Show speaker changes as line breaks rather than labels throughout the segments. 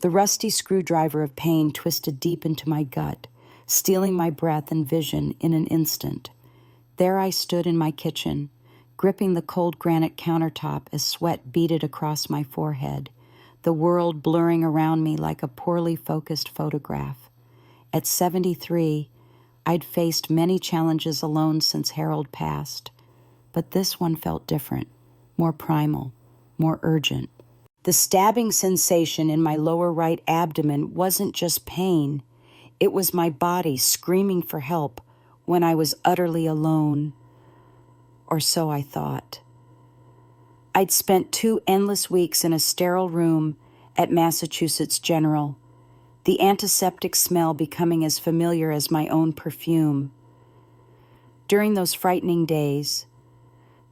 The rusty screwdriver of pain twisted deep into my gut, stealing my breath and vision in an instant. There I stood in my kitchen, gripping the cold granite countertop as sweat beaded across my forehead, the world blurring around me like a poorly focused photograph. At 73, I'd faced many challenges alone since Harold passed, but this one felt different, more primal, more urgent. The stabbing sensation in my lower right abdomen wasn't just pain. It was my body screaming for help when I was utterly alone, or so I thought. I'd spent 2 endless weeks in a sterile room at Massachusetts General, the antiseptic smell becoming as familiar as my own perfume. During those frightening days,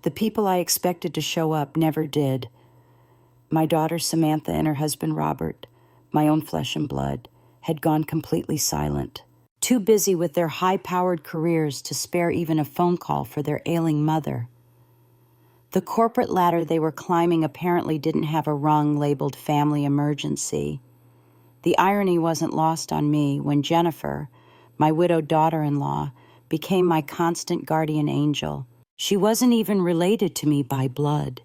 the people I expected to show up never did. My daughter Samantha and her husband Robert, my own flesh and blood, had gone completely silent, too busy with their high-powered careers to spare even a phone call for their ailing mother. The corporate ladder they were climbing apparently didn't have a rung-labeled family emergency. The irony wasn't lost on me when Jennifer, my widowed daughter-in-law, became my constant guardian angel. She wasn't even related to me by blood.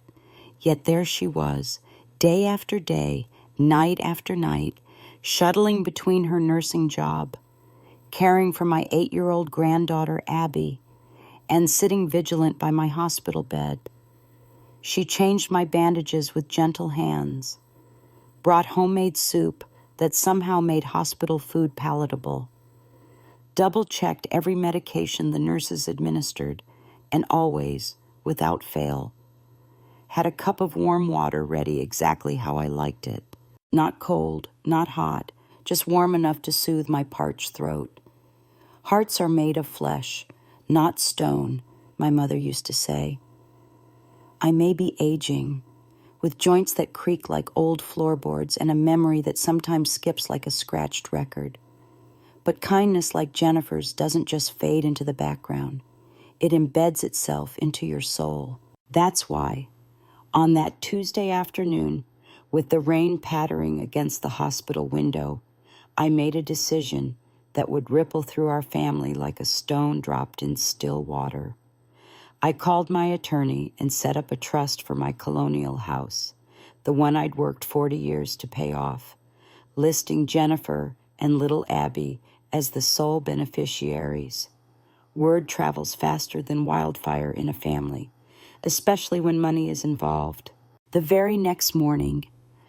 Yet there she was, day after day, night after night, shuttling between her nursing job, caring for my 8-year-old granddaughter Abby, and sitting vigilant by my hospital bed. She changed my bandages with gentle hands, brought homemade soup that somehow made hospital food palatable, double-checked every medication the nurses administered, and always, without fail, had a cup of warm water ready exactly how I liked it. Not cold, not hot, just warm enough to soothe my parched throat. Hearts are made of flesh, not stone, my mother used to say. I may be aging, with joints that creak like old floorboards and a memory that sometimes skips like a scratched record. But kindness like Jennifer's doesn't just fade into the background. It embeds itself into your soul. That's why, on that Tuesday afternoon, with the rain pattering against the hospital window, I made a decision that would ripple through our family like a stone dropped in still water. I called my attorney and set up a trust for my colonial house, the one I'd worked 40 years to pay off, listing Jennifer and little Abby as the sole beneficiaries. Word travels faster than wildfire in a family, especially when money is involved. The very next morning,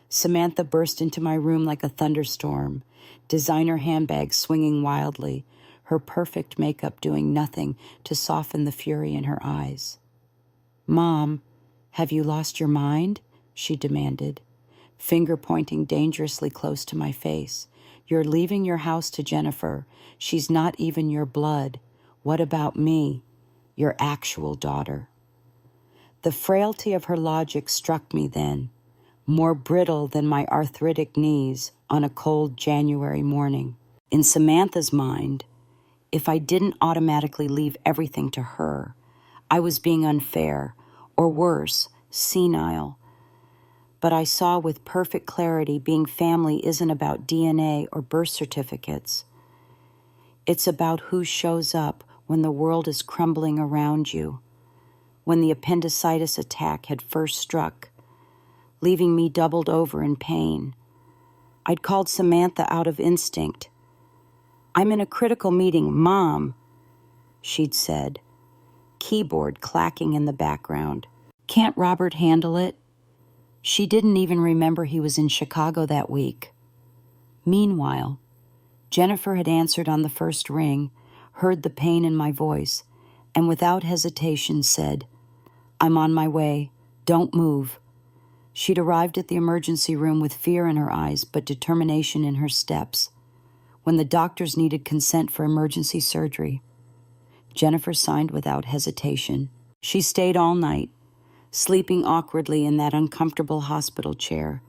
Samantha burst into my room like a thunderstorm, designer handbags swinging wildly, her perfect makeup doing nothing to soften the fury in her eyes. "Mom, have you lost your mind?" she demanded, finger pointing dangerously close to my face. "You're leaving your house to Jennifer. She's not even your blood. What about me, your actual daughter?" The frailty of her logic struck me then, more brittle than my arthritic knees on a cold January morning. In Samantha's mind, if I didn't automatically leave everything to her, I was being unfair, or worse, senile. But I saw with perfect clarity being family isn't about DNA or birth certificates. It's about who shows up when the world is crumbling around you, when the appendicitis attack had first struck, leaving me doubled over in pain. I'd called Samantha out of instinct. "I'm in a critical meeting, Mom," she'd said, keyboard clacking in the background. "Can't Robert handle it?" She didn't even remember he was in Chicago that week. Meanwhile, Jennifer had answered on the first ring, heard the pain in my voice, and without hesitation said, "I'm on my way. Don't move." She'd arrived at the emergency room with fear in her eyes, but determination in her steps. When the doctors needed consent for emergency surgery, Jennifer signed without hesitation. She stayed all night, sleeping awkwardly in that uncomfortable hospital chair,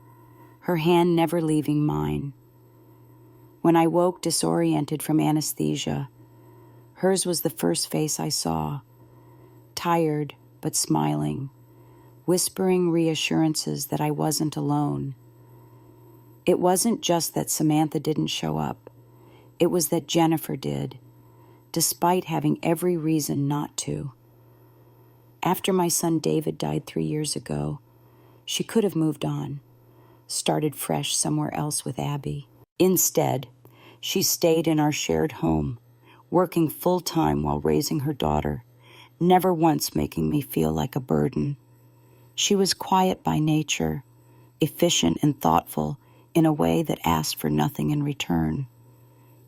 her hand never leaving mine. When I woke disoriented from anesthesia, hers was the first face I saw, tired but smiling, whispering reassurances that I wasn't alone. It wasn't just that Samantha didn't show up. It was that Jennifer did, despite having every reason not to. After my son David died 3 years ago, she could have moved on, started fresh somewhere else with Abby. Instead, she stayed in our shared home, working full-time while raising her daughter, never once making me feel like a burden. She was quiet by nature, efficient and thoughtful in a way that asked for nothing in return.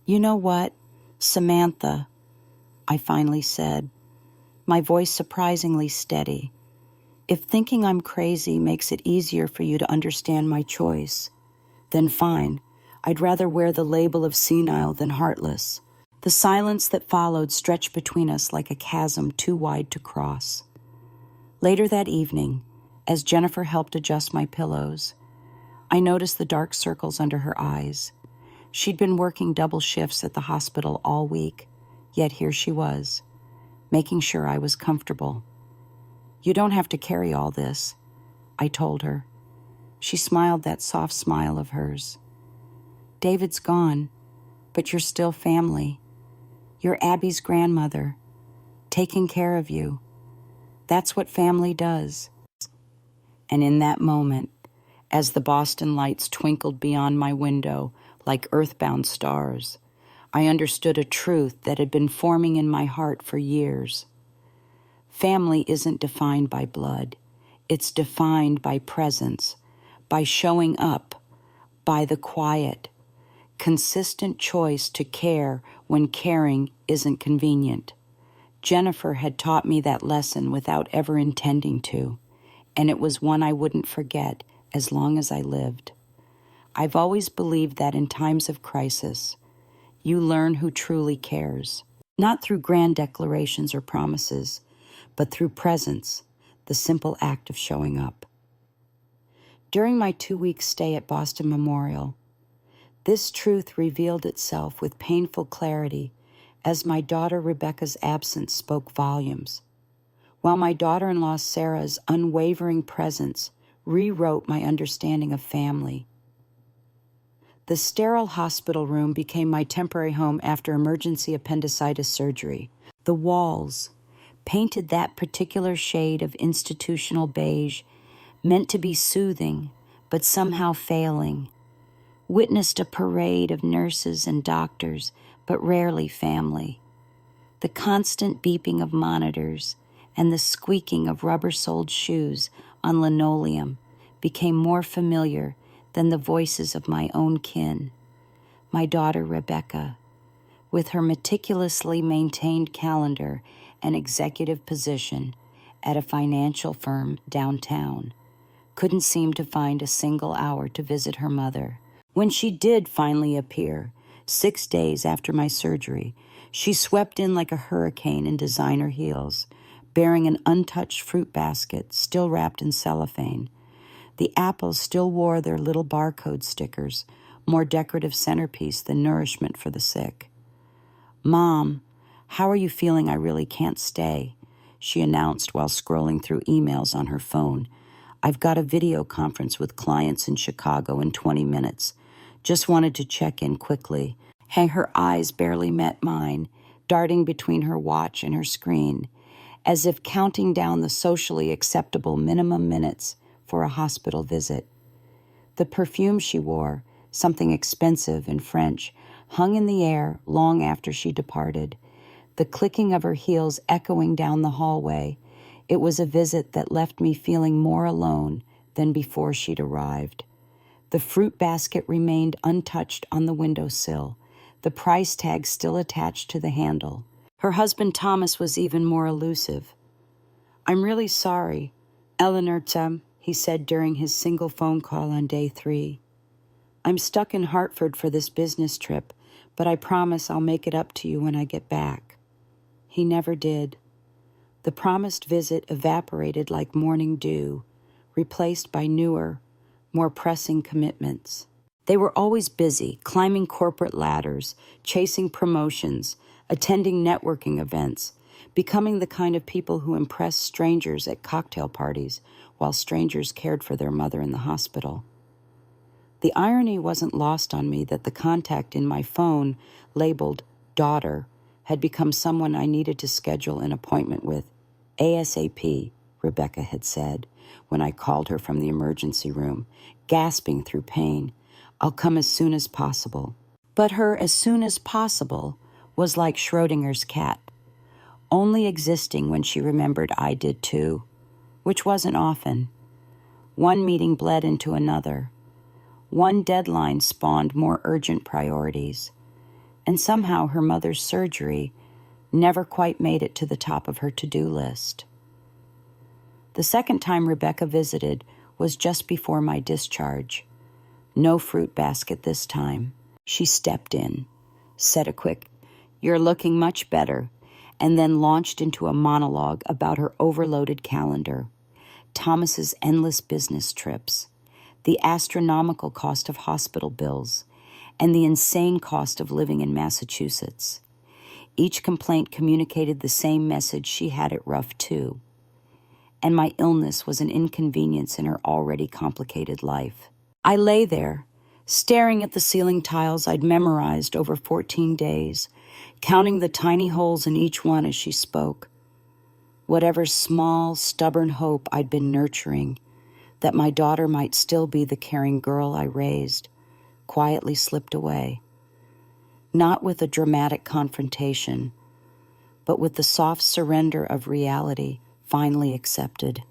"You know what, Samantha," I finally said, my voice surprisingly steady. "If thinking I'm crazy makes it easier for you to understand my choice, then fine. I'd rather wear the label of senile than heartless." The silence that followed stretched between us like a chasm too wide to cross. Later that evening, as Jennifer helped adjust my pillows, I noticed the dark circles under her eyes. She'd been working double shifts at the hospital all week, yet here she was, making sure I was comfortable. "You don't have to carry all this," I told her. She smiled that soft smile of hers. "David's gone, but you're still family. You're Abby's grandmother, taking care of you. That's what family does." And in that moment, as the Boston lights twinkled beyond my window like earthbound stars, I understood a truth that had been forming in my heart for years. Family isn't defined by blood. It's defined by presence, by showing up, by the quiet, consistent choice to care when caring isn't convenient. Jennifer had taught me that lesson without ever intending to, and it was one I wouldn't forget as long as I lived. I've always believed that in times of crisis, you learn who truly cares, not through grand declarations or promises, but through presence, the simple act of showing up. During my 2-week stay at Boston Memorial, this truth revealed itself with painful clarity as my daughter Rebecca's absence spoke volumes, while my daughter-in-law Sarah's unwavering presence rewrote my understanding of family. The sterile hospital room became my temporary home after emergency appendicitis surgery. The walls, painted that particular shade of institutional beige, meant to be soothing, but somehow failing, witnessed a parade of nurses and doctors, but rarely family. The constant beeping of monitors and the squeaking of rubber-soled shoes on linoleum became more familiar than the voices of my own kin. My daughter Rebecca, with her meticulously maintained calendar and executive position at a financial firm downtown, couldn't seem to find a single hour to visit her mother. When she did finally appear, 6 days after my surgery, she swept in like a hurricane in designer heels, bearing an untouched fruit basket still wrapped in cellophane. The apples still wore their little barcode stickers, more decorative centerpiece than nourishment for the sick. "Mom, how are you feeling? I really can't stay," she announced while scrolling through emails on her phone. "I've got a video conference with clients in Chicago in 20 minutes. Just wanted to check in quickly." Her eyes barely met mine, darting between her watch and her screen, as if counting down the socially acceptable minimum minutes for a hospital visit. The perfume she wore, something expensive and French, hung in the air long after she departed, the clicking of her heels echoing down the hallway. It was a visit that left me feeling more alone than before she'd arrived. The fruit basket remained untouched on the windowsill, the price tag still attached to the handle. Her husband Thomas was even more elusive. "I'm really sorry, Eleanor," he said during his single phone call on day 3. "I'm stuck in Hartford for this business trip, but I promise I'll make it up to you when I get back." He never did. The promised visit evaporated like morning dew, replaced by newer, more pressing commitments. They were always busy, climbing corporate ladders, chasing promotions, attending networking events, becoming the kind of people who impressed strangers at cocktail parties while strangers cared for their mother in the hospital. The irony wasn't lost on me that the contact in my phone, labeled daughter, had become someone I needed to schedule an appointment with. ASAP, Rebecca had said when I called her from the emergency room, gasping through pain. I'll come as soon as possible. But her as soon as possible was like Schrodinger's cat, only existing when she remembered I did too, which wasn't often. One meeting bled into another. One deadline spawned more urgent priorities, and somehow her mother's surgery never quite made it to the top of her to-do list. The second time Rebecca visited was just before my discharge. No fruit basket this time. She stepped in, said a quick, "You're looking much better," and then launched into a monologue about her overloaded calendar, Thomas's endless business trips, the astronomical cost of hospital bills, and the insane cost of living in Massachusetts. Each complaint communicated the same message: she had it rough too. And my illness was an inconvenience in her already complicated life. I lay there, staring at the ceiling tiles I'd memorized over 14 days, counting the tiny holes in each one as she spoke. Whatever small, stubborn hope I'd been nurturing, that my daughter might still be the caring girl I raised, quietly slipped away. Not with a dramatic confrontation, but with the soft surrender of reality finally accepted.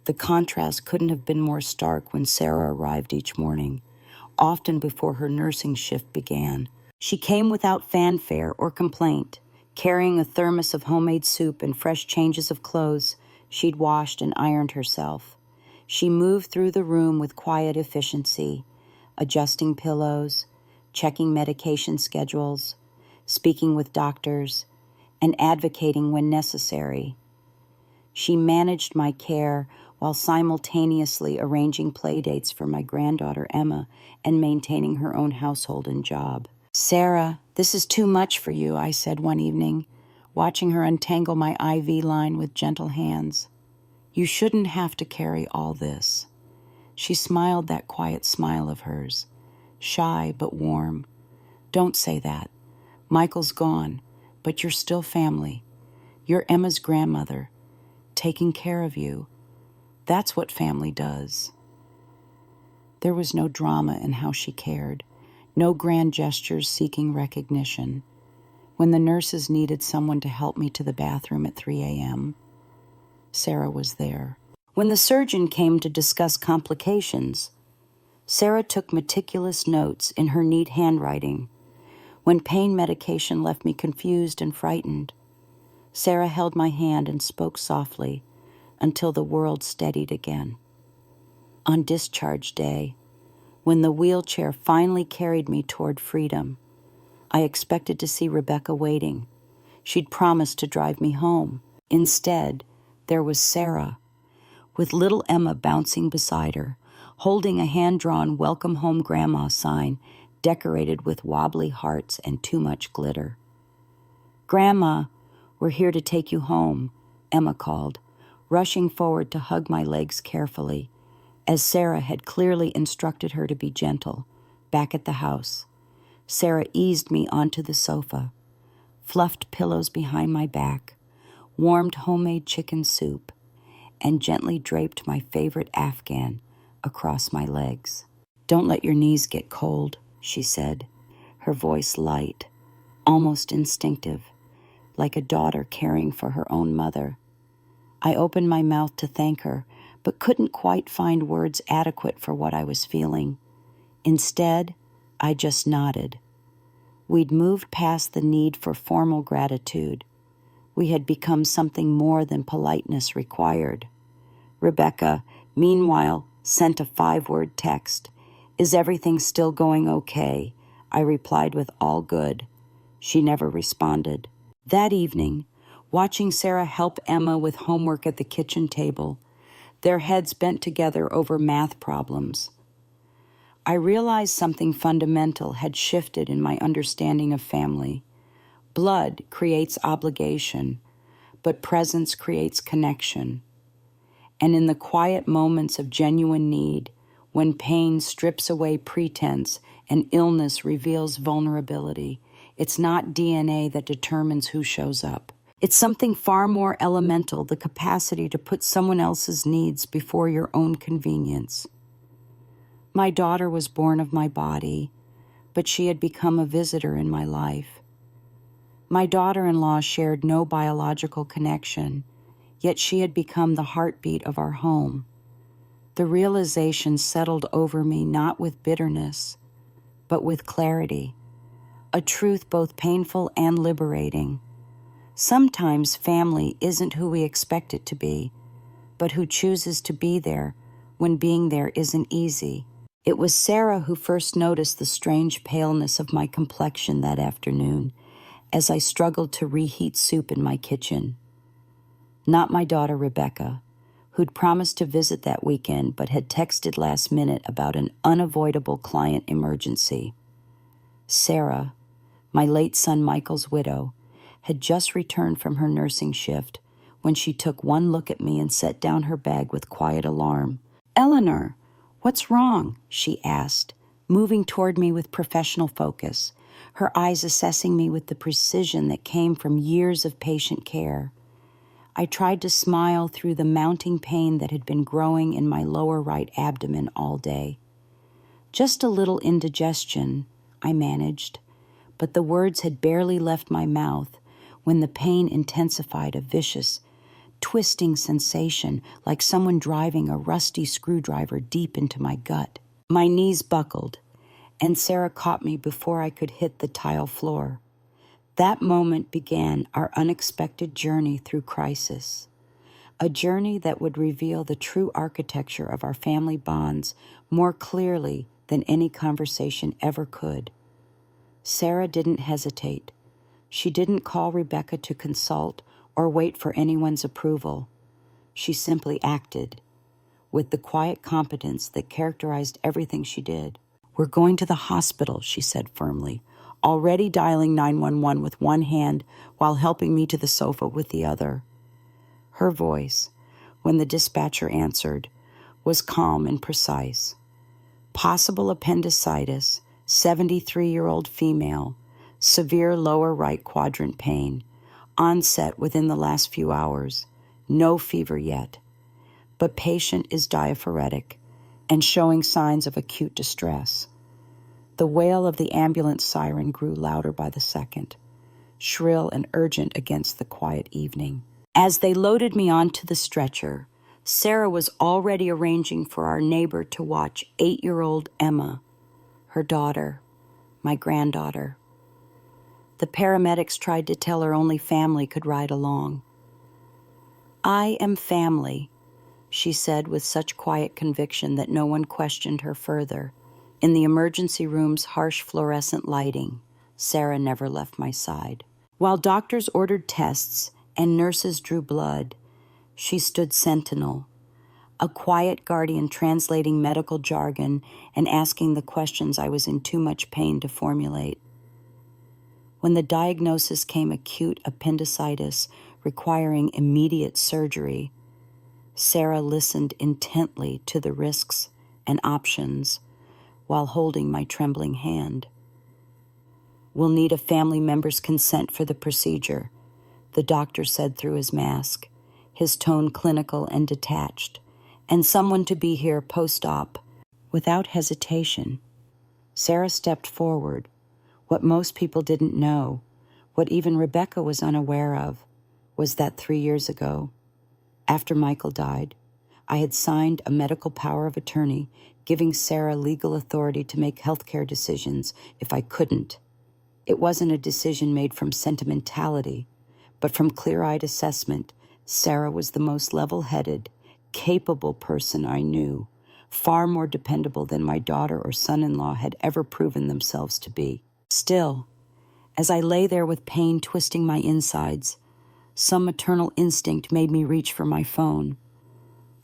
The contrast couldn't have been more stark when Sarah arrived each morning, often before her nursing shift began. She came without fanfare or complaint, carrying a thermos of homemade soup and fresh changes of clothes she'd washed and ironed herself. She moved through the room with quiet efficiency, adjusting pillows, checking medication schedules, speaking with doctors, and advocating when necessary. She managed my care while simultaneously arranging play dates for my granddaughter Emma and maintaining her own household and job. "Sarah, this is too much for you," I said one evening, watching her untangle my IV line with gentle hands. "You shouldn't have to carry all this." She smiled that quiet smile of hers, shy but warm. "Don't say that. Michael's gone, but you're still family. You're Emma's grandmother, taking care of you. That's what family does." There was no drama in how she cared, no grand gestures seeking recognition. When the nurses needed someone to help me to the bathroom at 3 a.m., Sarah was there. When the surgeon came to discuss complications, Sarah took meticulous notes in her neat handwriting. When pain medication left me confused and frightened, Sarah held my hand and spoke softly until the world steadied again. On discharge day, when the wheelchair finally carried me toward freedom, I expected to see Rebecca waiting. She'd promised to drive me home. Instead, there was Sarah, with little Emma bouncing beside her, holding a hand-drawn "Welcome Home Grandma" sign decorated with wobbly hearts and too much glitter. "Grandma, we're here to take you home," Emma called, rushing forward to hug my legs carefully, as Sarah had clearly instructed her to be gentle. Back at the house, Sarah eased me onto the sofa, fluffed pillows behind my back, warmed homemade chicken soup, and gently draped my favorite Afghan across my legs. "Don't let your knees get cold," she said, her voice light, almost instinctive, like a daughter caring for her own mother. I opened my mouth to thank her, but couldn't quite find words adequate for what I was feeling. Instead, I just nodded. We'd moved past the need for formal gratitude. We had become something more than politeness required. Rebecca, meanwhile, sent a 5-word text. "Is everything still going okay?" I replied with "all good." She never responded. That evening, watching Sarah help Emma with homework at the kitchen table, their heads bent together over math problems, I realized something fundamental had shifted in my understanding of family. Blood creates obligation, but presence creates connection. And in the quiet moments of genuine need, when pain strips away pretense and illness reveals vulnerability. It's not DNA that determines who shows up. It's something far more elemental, the capacity to put someone else's needs before your own convenience. My daughter was born of my body, but she had become a visitor in my life. My daughter-in-law shared no biological connection, yet she had become the heartbeat of our home. The realization settled over me not with bitterness, but with clarity, a truth both painful and liberating. Sometimes family isn't who we expect it to be, but who chooses to be there when being there isn't easy. It was Sarah who first noticed the strange paleness of my complexion that afternoon as I struggled to reheat soup in my kitchen. Not my daughter Rebecca, who'd promised to visit that weekend but had texted last minute about an unavoidable client emergency. Sarah, my late son Michael's widow, had just returned from her nursing shift when she took one look at me and set down her bag with quiet alarm. "Eleanor, what's wrong?" she asked, moving toward me with professional focus, her eyes assessing me with the precision that came from years of patient care. I tried to smile through the mounting pain that had been growing in my lower right abdomen all day. "Just a little indigestion," I managed, but the words had barely left my mouth when the pain intensified, a vicious, twisting sensation like someone driving a rusty screwdriver deep into my gut. My knees buckled, and Sarah caught me before I could hit the tile floor. That moment began our unexpected journey through crisis, a journey that would reveal the true architecture of our family bonds more clearly than any conversation ever could. Sarah didn't hesitate. She didn't call Rebecca to consult or wait for anyone's approval. She simply acted, with the quiet competence that characterized everything she did. "We're going to the hospital," she said firmly, already dialing 911 with one hand while helping me to the sofa with the other. Her voice, when the dispatcher answered, was calm and precise. "Possible appendicitis, 73-year-old female, severe lower right quadrant pain, onset within the last few hours, no fever yet, but patient is diaphoretic and showing signs of acute distress." The wail of the ambulance siren grew louder by the second, shrill and urgent against the quiet evening. As they loaded me onto the stretcher, Sarah was already arranging for our neighbor to watch 8-year-old Emma, her daughter, my granddaughter. The paramedics tried to tell her only family could ride along. "I am family," she said with such quiet conviction that no one questioned her further. In the emergency room's harsh fluorescent lighting, Sarah never left my side. While doctors ordered tests and nurses drew blood, she stood sentinel, a quiet guardian translating medical jargon and asking the questions I was in too much pain to formulate. When the diagnosis came acute appendicitis requiring immediate surgery, Sarah listened intently to the risks and options while holding my trembling hand. "We'll need a family member's consent for the procedure," the doctor said through his mask, his tone clinical and detached, "and someone to be here post-op." Without hesitation, Sarah stepped forward. What most people didn't know, what even Rebecca was unaware of, was that 3 years ago, after Michael died, I had signed a medical power of attorney giving Sarah legal authority to make healthcare decisions if I couldn't. It wasn't a decision made from sentimentality, but from clear-eyed assessment. Sarah was the most level-headed, capable person I knew, far more dependable than my daughter or son-in-law had ever proven themselves to be. Still, as I lay there with pain twisting my insides, some maternal instinct made me reach for my phone.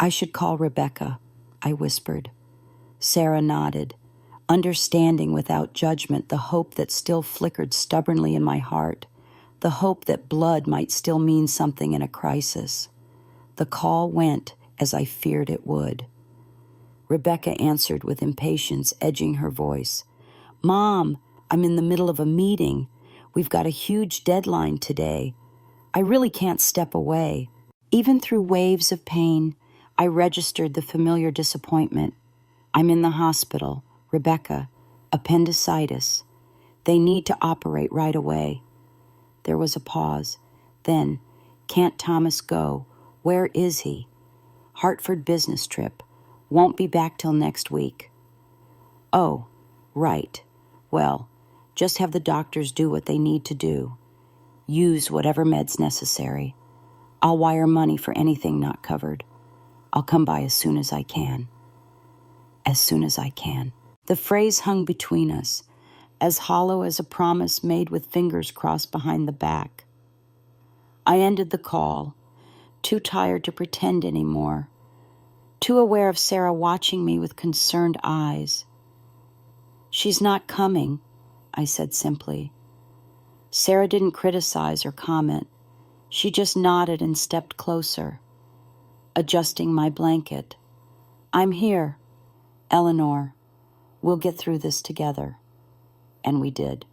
"I should call Rebecca," I whispered. Sarah nodded, understanding without judgment the hope that still flickered stubbornly in my heart, the hope that blood might still mean something in a crisis. The call went as I feared it would. Rebecca answered with impatience edging her voice. Mom, I'm in the middle of a meeting. We've got a huge deadline today. I really can't step away. Even through waves of pain, I registered the familiar disappointment. I'm in the hospital. Rebecca, appendicitis. They need to operate right away. There was a pause. Then, can't Thomas go? Where is he? Hartford business trip. Won't be back till next week. Oh, right. Well, just have the doctors do what they need to do. Use whatever meds necessary. I'll wire money for anything not covered. I'll come by as soon as I can. As soon as I can. The phrase hung between us, as hollow as a promise made with fingers crossed behind the back. I ended the call, too tired to pretend anymore, too aware of Sarah watching me with concerned eyes. She's not coming, I said simply. Sarah didn't criticize or comment. She just nodded and stepped closer, adjusting my blanket. I'm here, Eleanor. We'll get through this together. And we did.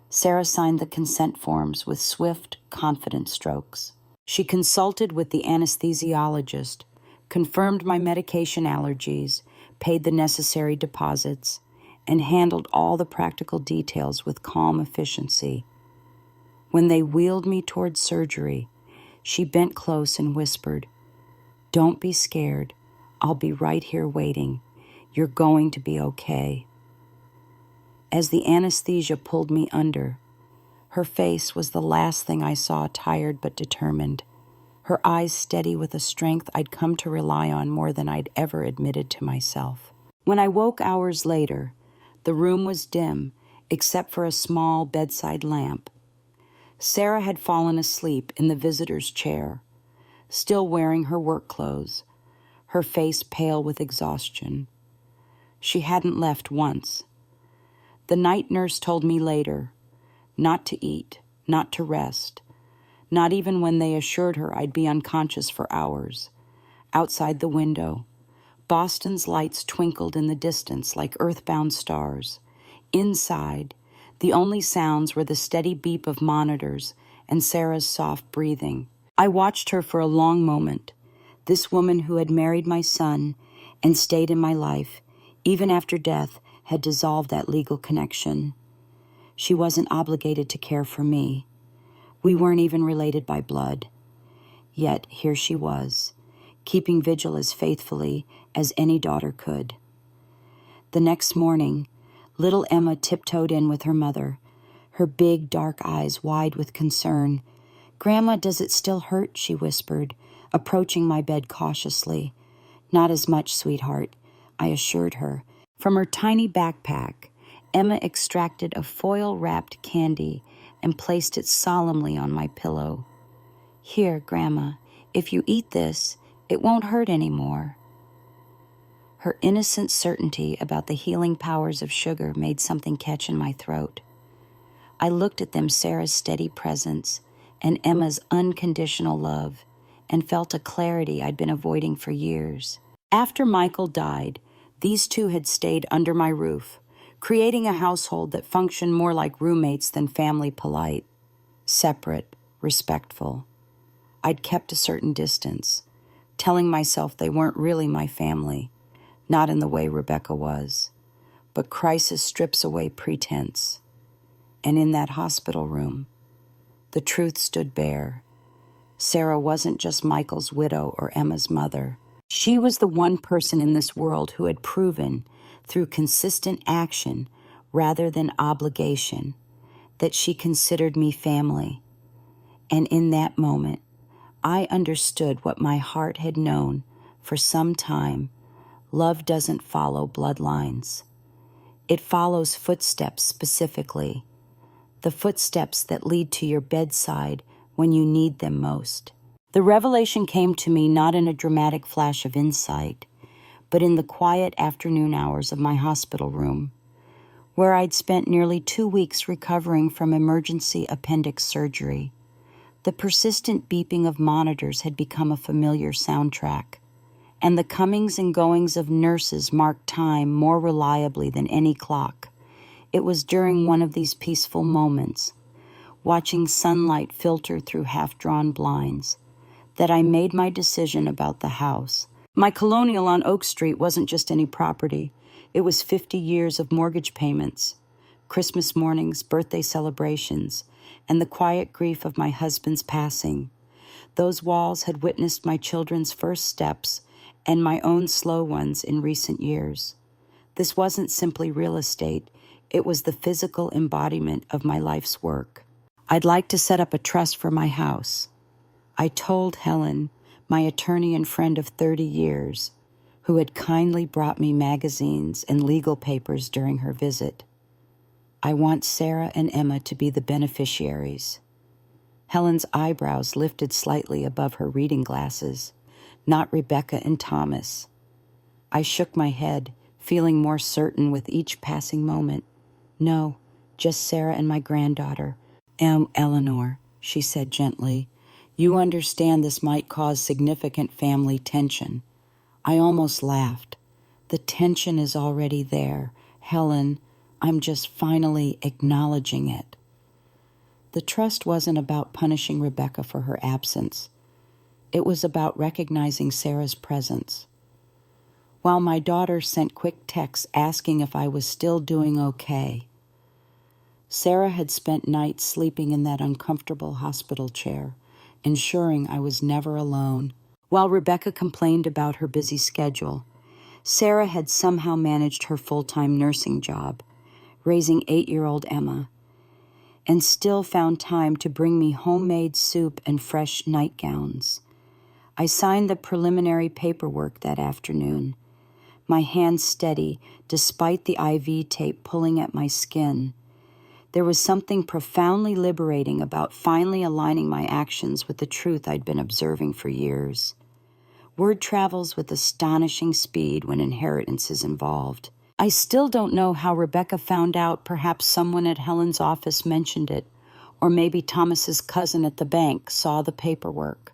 Sarah signed the consent forms with swift, confident strokes. She consulted with the anesthesiologist, confirmed my medication allergies, paid the necessary deposits, and handled all the practical details with calm efficiency. When they wheeled me toward surgery, she bent close and whispered, "Don't be scared. I'll be right here waiting. You're going to be okay." As the anesthesia pulled me under, her face was the last thing I saw, tired but determined, her eyes steady with a strength I'd come to rely on more than I'd ever admitted to myself. When I woke hours later, the room was dim, except for a small bedside lamp. Sarah had fallen asleep in the visitor's chair, still wearing her work clothes, her face pale with exhaustion. She hadn't left once. The night nurse told me later not to eat, not to rest, not even when they assured her I'd be unconscious for hours. Outside the window, Boston's lights twinkled in the distance like earthbound stars. Inside, the only sounds were the steady beep of monitors and Sarah's soft breathing. I watched her for a long moment, this woman who had married my son and stayed in my life, even after death had dissolved that legal connection. She wasn't obligated to care for me. We weren't even related by blood. Yet here she was, keeping vigil as faithfully as any daughter could. The next morning, little Emma tiptoed in with her mother, her big dark eyes wide with concern. "Grandma, does it still hurt?" she whispered, approaching my bed cautiously. "Not as much, sweetheart," I assured her. From her tiny backpack, Emma extracted a foil-wrapped candy and placed it solemnly on my pillow. "Here, Grandma, if you eat this, it won't hurt anymore." Her innocent certainty about the healing powers of sugar made something catch in my throat. I looked at them, Sarah's steady presence and Emma's unconditional love, and felt a clarity I'd been avoiding for years. After Michael died, these two had stayed under my roof, creating a household that functioned more like roommates than family polite. Separate, respectful. I'd kept a certain distance, telling myself they weren't really my family, not in the way Rebecca was. But crisis strips away pretense. And in that hospital room, the truth stood bare. Sarah wasn't just Michael's widow or Emma's mother. She was the one person in this world who had proven, through consistent action rather than obligation, that she considered me family. And in that moment, I understood what my heart had known for some time. Love doesn't follow bloodlines. It follows footsteps specifically, the footsteps that lead to your bedside when you need them most. The revelation came to me not in a dramatic flash of insight, but in the quiet afternoon hours of my hospital room, where I'd spent nearly 2 weeks recovering from emergency appendix surgery. The persistent beeping of monitors had become a familiar soundtrack, and the comings and goings of nurses marked time more reliably than any clock. It was during one of these peaceful moments, watching sunlight filter through half-drawn blinds, that I made my decision about the house. My colonial on Oak Street wasn't just any property. It was 50 years of mortgage payments, Christmas mornings, birthday celebrations, and the quiet grief of my husband's passing. Those walls had witnessed my children's first steps and my own slow ones in recent years. This wasn't simply real estate. It was the physical embodiment of my life's work. I'd like to set up a trust for my house. I told Helen, my attorney and friend of 30 years, who had kindly brought me magazines and legal papers during her visit. I want Sarah and Emma to be the beneficiaries. Helen's eyebrows lifted slightly above her reading glasses, not Rebecca and Thomas. I shook my head, feeling more certain with each passing moment. No, just Sarah and my granddaughter. Eleanor, she said gently, you understand this might cause significant family tension. I almost laughed. The tension is already there. Helen, I'm just finally acknowledging it. The trust wasn't about punishing Rebecca for her absence. It was about recognizing Sarah's presence. While my daughter sent quick texts asking if I was still doing okay, Sarah had spent nights sleeping in that uncomfortable hospital chair, ensuring I was never alone. While Rebecca complained about her busy schedule, Sarah had somehow managed her full-time nursing job, raising 8-year-old Emma, and still found time to bring me homemade soup and fresh nightgowns. I signed the preliminary paperwork that afternoon, my hands steady despite the IV tape pulling at my skin. There was something profoundly liberating about finally aligning my actions with the truth I'd been observing for years. Word travels with astonishing speed when inheritance is involved. I still don't know how Rebecca found out. Perhaps someone at Helen's office mentioned it, or maybe Thomas's cousin at the bank saw the paperwork.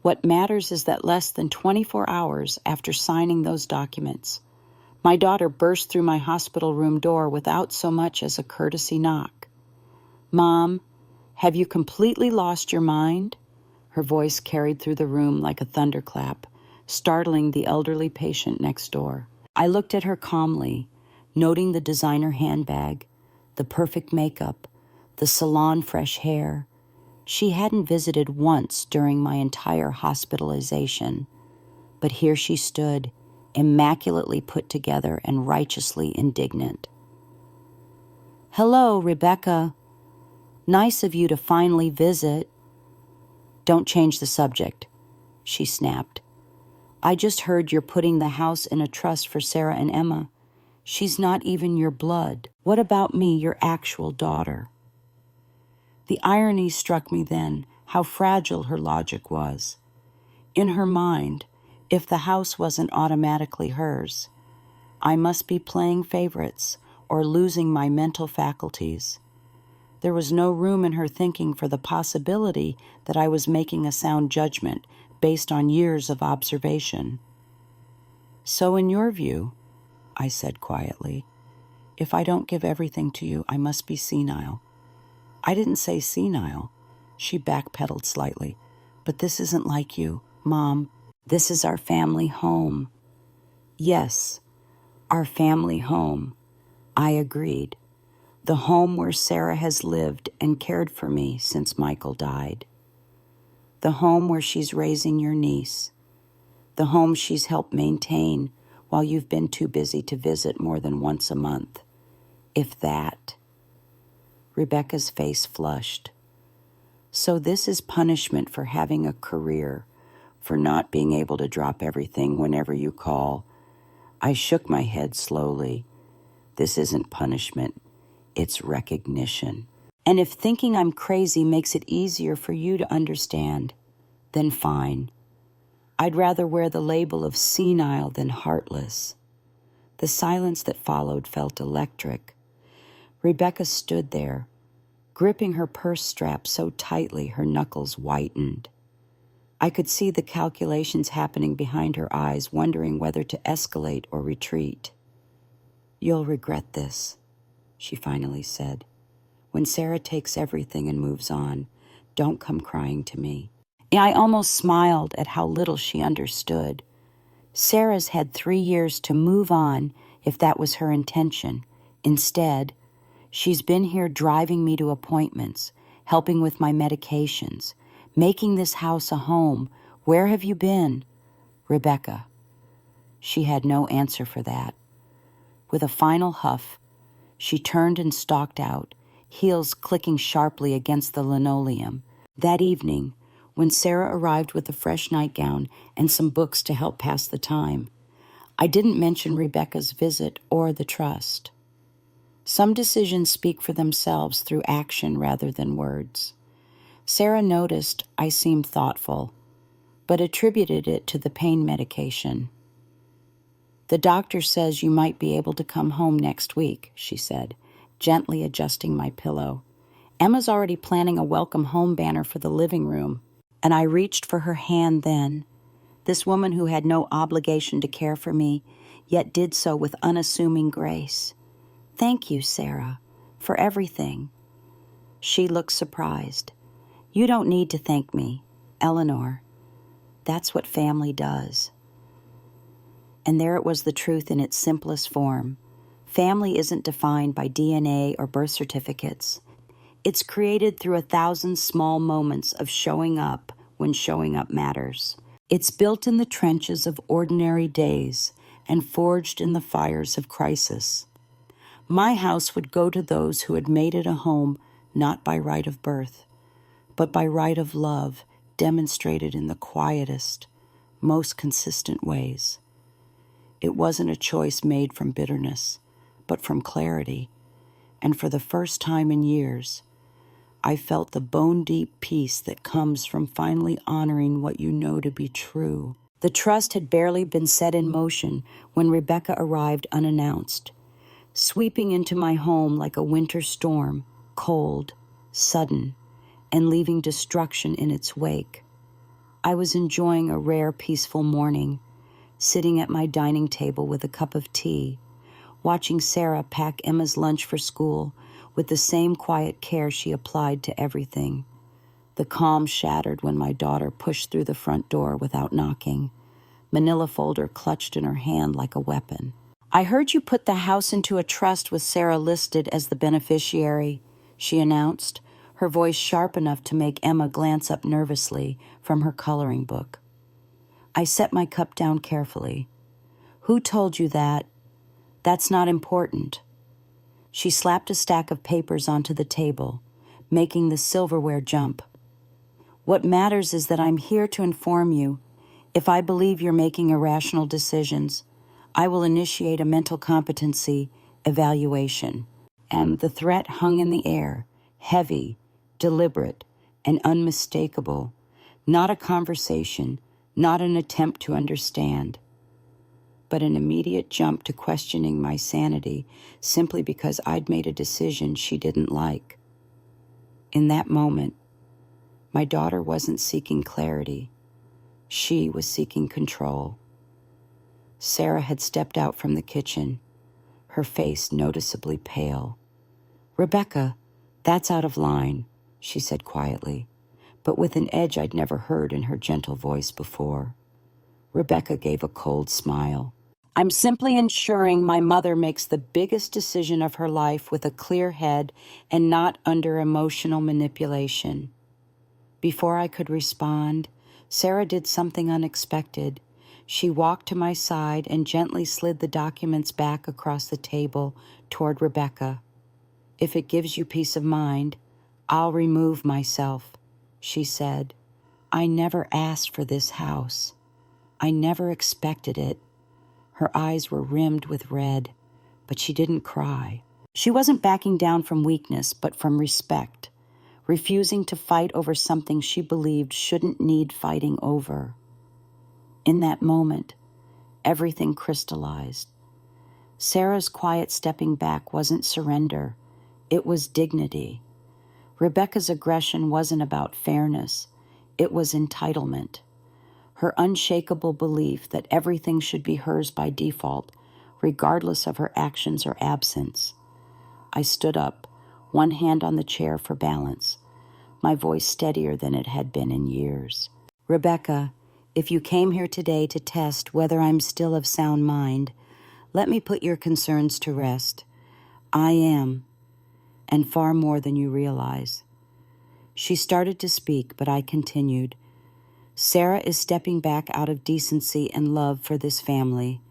What matters is that less than 24 hours after signing those documents, my daughter burst through my hospital room door without so much as a courtesy knock. Mom, have you completely lost your mind? Her voice carried through the room like a thunderclap, startling the elderly patient next door. I looked at her calmly, noting the designer handbag, the perfect makeup, the salon-fresh hair. She hadn't visited once during my entire hospitalization, but here she stood, immaculately put together and righteously indignant. Hello, Rebecca. Nice of you to finally visit. Don't change the subject, she snapped. I just heard you're putting the house in a trust for Sarah and Emma. She's not even your blood. What about me, your actual daughter? The irony struck me then, how fragile her logic was. In her mind, if the house wasn't automatically hers, I must be playing favorites or losing my mental faculties. There was no room in her thinking for the possibility that I was making a sound judgment based on years of observation. So in your view, I said quietly, if I don't give everything to you, I must be senile. I didn't say senile. She backpedaled slightly. But this isn't like you, Mom. This is our family home. Yes, our family home. I agreed. The home where Sarah has lived and cared for me since Michael died. The home where she's raising your niece. The home she's helped maintain while you've been too busy to visit more than once a month. If that. Rebecca's face flushed. So this is punishment for having a career, for not being able to drop everything whenever you call. I shook my head slowly. This isn't punishment. It's recognition. And if thinking I'm crazy makes it easier for you to understand, then fine. I'd rather wear the label of senile than heartless. The silence that followed felt electric. Rebecca stood there, gripping her purse strap so tightly her knuckles whitened. I could see the calculations happening behind her eyes, wondering whether to escalate or retreat. "You'll regret this," she finally said. "When Sarah takes everything and moves on, don't come crying to me." I almost smiled at how little she understood. Sarah's had 3 years to move on if that was her intention. Instead, she's been here driving me to appointments, helping with my medications, making this house a home. "Where have you been?" "Rebecca." She had no answer for that. With a final huff, she turned and stalked out, heels clicking sharply against the linoleum. That evening, when Sarah arrived with a fresh nightgown and some books to help pass the time, I didn't mention Rebecca's visit or the trust. Some decisions speak for themselves through action rather than words. Sarah noticed I seemed thoughtful, but attributed it to the pain medication. "The doctor says you might be able to come home next week," she said, gently adjusting my pillow. "Emma's already planning a welcome home banner for the living room." And I reached for her hand then. This woman who had no obligation to care for me, yet did so with unassuming grace. "Thank you, Sarah, for everything." She looked surprised. "You don't need to thank me, Eleanor. That's what family does." And there it was, the truth in its simplest form. Family isn't defined by DNA or birth certificates. It's created through 1,000 small moments of showing up when showing up matters. It's built in the trenches of ordinary days and forged in the fires of crisis. My house would go to those who had made it a home not by right of birth, but by right of love demonstrated in the quietest, most consistent ways. It wasn't a choice made from bitterness, but from clarity. And for the first time in years, I felt the bone-deep peace that comes from finally honoring what you know to be true. The trust had barely been set in motion when Rebecca arrived unannounced, sweeping into my home like a winter storm, cold, sudden, and leaving destruction in its wake. I was enjoying a rare, peaceful morning, sitting at my dining table with a cup of tea, watching Sarah pack Emma's lunch for school with the same quiet care she applied to everything. The calm shattered when my daughter pushed through the front door without knocking, manila folder clutched in her hand like a weapon. "I heard you put the house into a trust with Sarah listed as the beneficiary," she announced, her voice sharp enough to make Emma glance up nervously from her coloring book. I set my cup down carefully. "Who told you that? That's not important." She slapped a stack of papers onto the table, making the silverware jump. "What matters is that I'm here to inform you. If I believe you're making irrational decisions, I will initiate a mental competency evaluation." And the threat hung in the air, heavy, deliberate, and unmistakable. Not a conversation, not an attempt to understand, but an immediate jump to questioning my sanity simply because I'd made a decision she didn't like. In that moment, my daughter wasn't seeking clarity. She was seeking control. Sarah had stepped out from the kitchen, her face noticeably pale. "Rebecca, that's out of line," she said quietly, but with an edge I'd never heard in her gentle voice before. Rebecca gave a cold smile. "I'm simply ensuring my mother makes the biggest decision of her life with a clear head and not under emotional manipulation." Before I could respond, Sarah did something unexpected. She walked to my side and gently slid the documents back across the table toward Rebecca. "If it gives you peace of mind, I'll remove myself," she said. "I never asked for this house. I never expected it." Her eyes were rimmed with red, but she didn't cry. She wasn't backing down from weakness, but from respect, refusing to fight over something she believed shouldn't need fighting over. In that moment, everything crystallized. Sarah's quiet stepping back wasn't surrender. It was dignity. Rebecca's aggression wasn't about fairness. It was entitlement. her unshakable belief that everything should be hers by default, regardless of her actions or absence. I stood up, one hand on the chair for balance, my voice steadier than it had been in years. Rebecca, if you came here today to test whether I'm still of sound mind, let me put your concerns to rest. I am, and far more than you realize. She started to speak, but I continued. Sarah is stepping back out of decency and love for this family.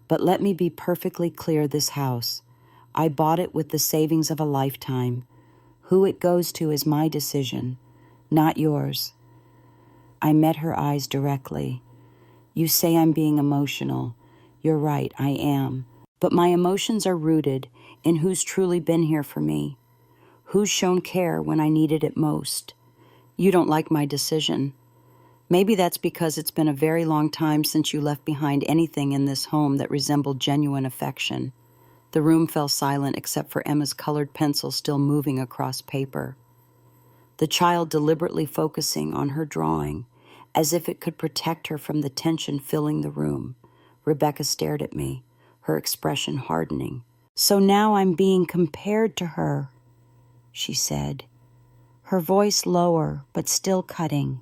But let me be perfectly clear, this house, I bought it with the savings of a lifetime. Who it goes to is my decision, not yours. I met her eyes directly. You say I'm being emotional. You're right, I am. But my emotions are rooted in who's truly been here for me, who's shown care when I needed it most. You don't like my decision. Maybe that's because it's been a very long time since you left behind anything in this home that resembled genuine affection. The room fell silent except for Emma's colored pencil still moving across paper. The child deliberately focusing on her drawing, as if it could protect her from the tension filling the room. Rebecca stared at me, her expression hardening. So now I'm being compared to her, she said, her voice lower but still cutting.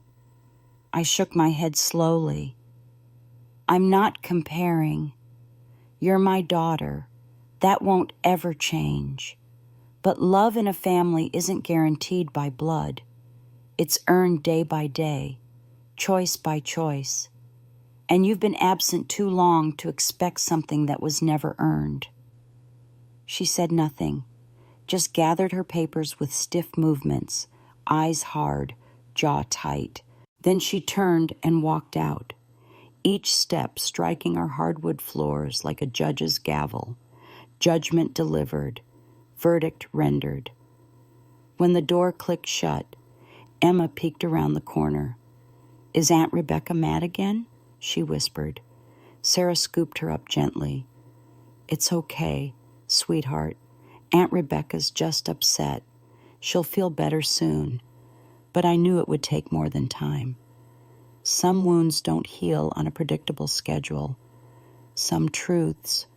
I shook my head slowly. I'm not comparing. You're my daughter. That won't ever change. But love in a family isn't guaranteed by blood. It's earned day by day, choice by choice. And you've been absent too long to expect something that was never earned. She said nothing, just gathered her papers with stiff movements, eyes hard, jaw tight. Then she turned and walked out, each step striking our hardwood floors like a judge's gavel. Judgment delivered, verdict rendered. When the door clicked shut, Emma peeked around the corner. Is Aunt Rebecca mad again? She whispered. Sarah scooped her up gently. It's okay, sweetheart. Aunt Rebecca's just upset. She'll feel better soon. But I knew it would take more than time. Some wounds don't heal on a predictable schedule. Some truths,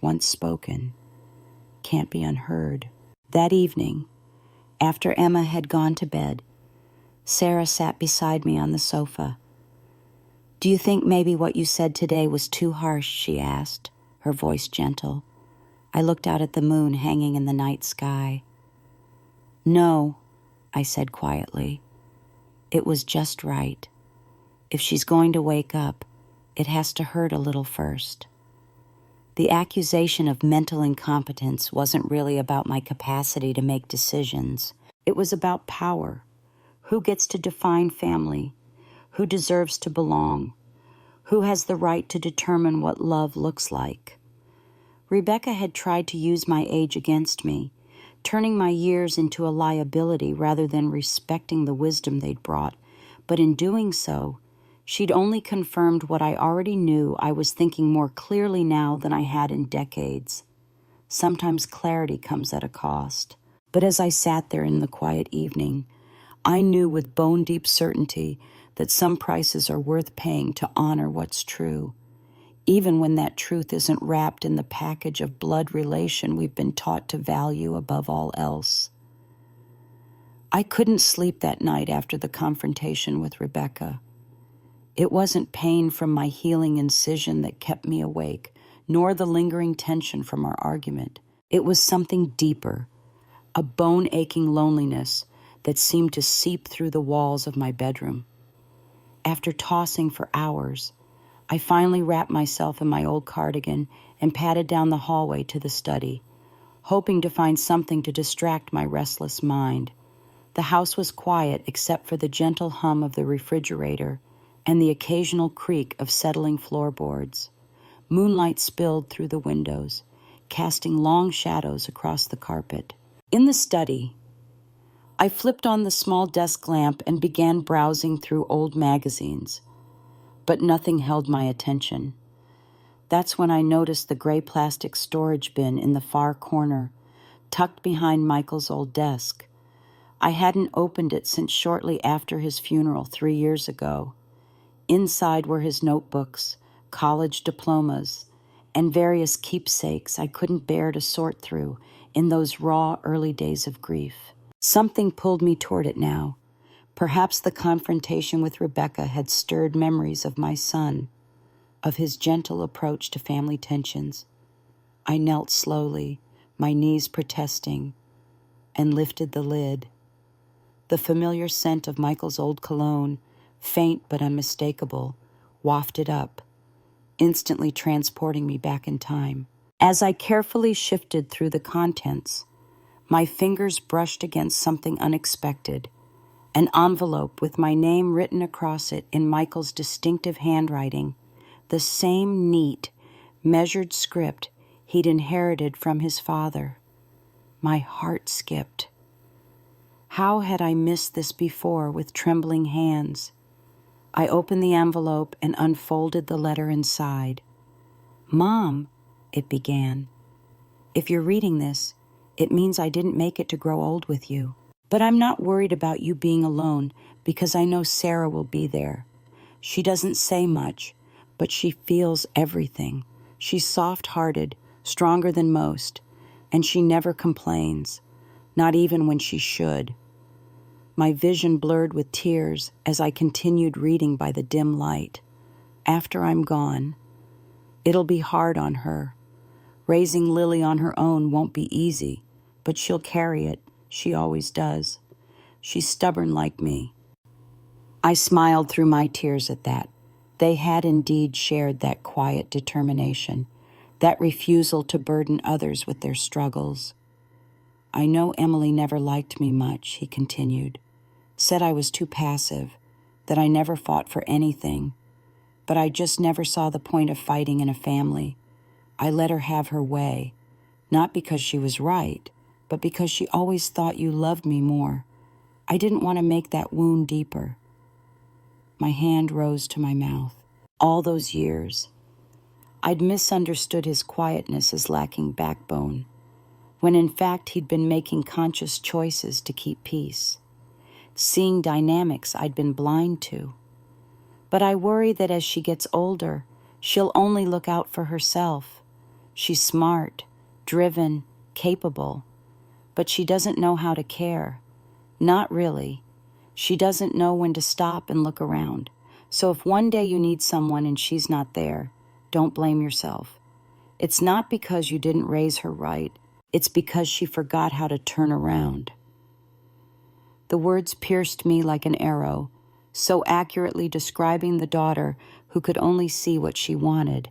once spoken, can't be unheard. That evening, after Emma had gone to bed, Sarah sat beside me on the sofa. Do you think maybe what you said today was too harsh? She asked, her voice gentle. I looked out at the moon hanging in the night sky. No, I said quietly. It was just right. If she's going to wake up, it has to hurt a little first. The accusation of mental incompetence wasn't really about my capacity to make decisions. It was about power. Who gets to define family? Who deserves to belong? Who has the right to determine what love looks like? Rebecca had tried to use my age against me, turning my years into a liability rather than respecting the wisdom they'd brought. But in doing so, she'd only confirmed what I already knew. I was thinking more clearly now than I had in decades. Sometimes clarity comes at a cost. But as I sat there in the quiet evening, I knew with bone-deep certainty that some prices are worth paying to honor what's true, even when that truth isn't wrapped in the package of blood relation we've been taught to value above all else. I couldn't sleep that night after the confrontation with Rebecca. It wasn't pain from my healing incision that kept me awake, nor the lingering tension from our argument. It was something deeper, a bone-aching loneliness that seemed to seep through the walls of my bedroom. After tossing for hours, I finally wrapped myself in my old cardigan and padded down the hallway to the study, hoping to find something to distract my restless mind. The house was quiet except for the gentle hum of the refrigerator and the occasional creak of settling floorboards. Moonlight spilled through the windows, casting long shadows across the carpet. In the study, I flipped on the small desk lamp and began browsing through old magazines, but nothing held my attention. That's when I noticed the gray plastic storage bin in the far corner, tucked behind Michael's old desk. I hadn't opened it since shortly after his funeral 3 years ago. Inside were his notebooks, college diplomas, and various keepsakes I couldn't bear to sort through in those raw early days of grief. Something pulled me toward it now. Perhaps the confrontation with Rebecca had stirred memories of my son, of his gentle approach to family tensions. I knelt slowly, my knees protesting, and lifted the lid. The familiar scent of Michael's old cologne, faint but unmistakable, wafted up, instantly transporting me back in time. As I carefully shifted through the contents, my fingers brushed against something unexpected, an envelope with my name written across it in Michael's distinctive handwriting, the same neat, measured script he'd inherited from his father. My heart skipped. How had I missed this before with trembling hands? I opened the envelope and unfolded the letter inside. "Mom," it began, "if you're reading this, it means I didn't make it to grow old with you. But I'm not worried about you being alone because I know Sarah will be there. She doesn't say much, but she feels everything. She's soft-hearted, stronger than most, and she never complains, not even when she should." My vision blurred with tears as I continued reading by the dim light. After I'm gone, it'll be hard on her. Raising Lily on her own won't be easy, but she'll carry it. She always does. She's stubborn like me. I smiled through my tears at that. They had indeed shared that quiet determination, that refusal to burden others with their struggles. "I know Emily never liked me much," he continued. "Said I was too passive, that I never fought for anything. But I just never saw the point of fighting in a family. I let her have her way, not because she was right, but because she always thought you loved me more. I didn't want to make that wound deeper." My hand rose to my mouth. All those years, I'd misunderstood his quietness as lacking backbone, when in fact he'd been making conscious choices to keep peace, seeing dynamics I'd been blind to. But I worry that as she gets older, she'll only look out for herself. She's smart, driven, capable, but she doesn't know how to care. Not really. She doesn't know when to stop and look around. So if one day you need someone and she's not there, don't blame yourself. It's not because you didn't raise her right. It's because she forgot how to turn around. The words pierced me like an arrow, so accurately describing the daughter who could only see what she wanted,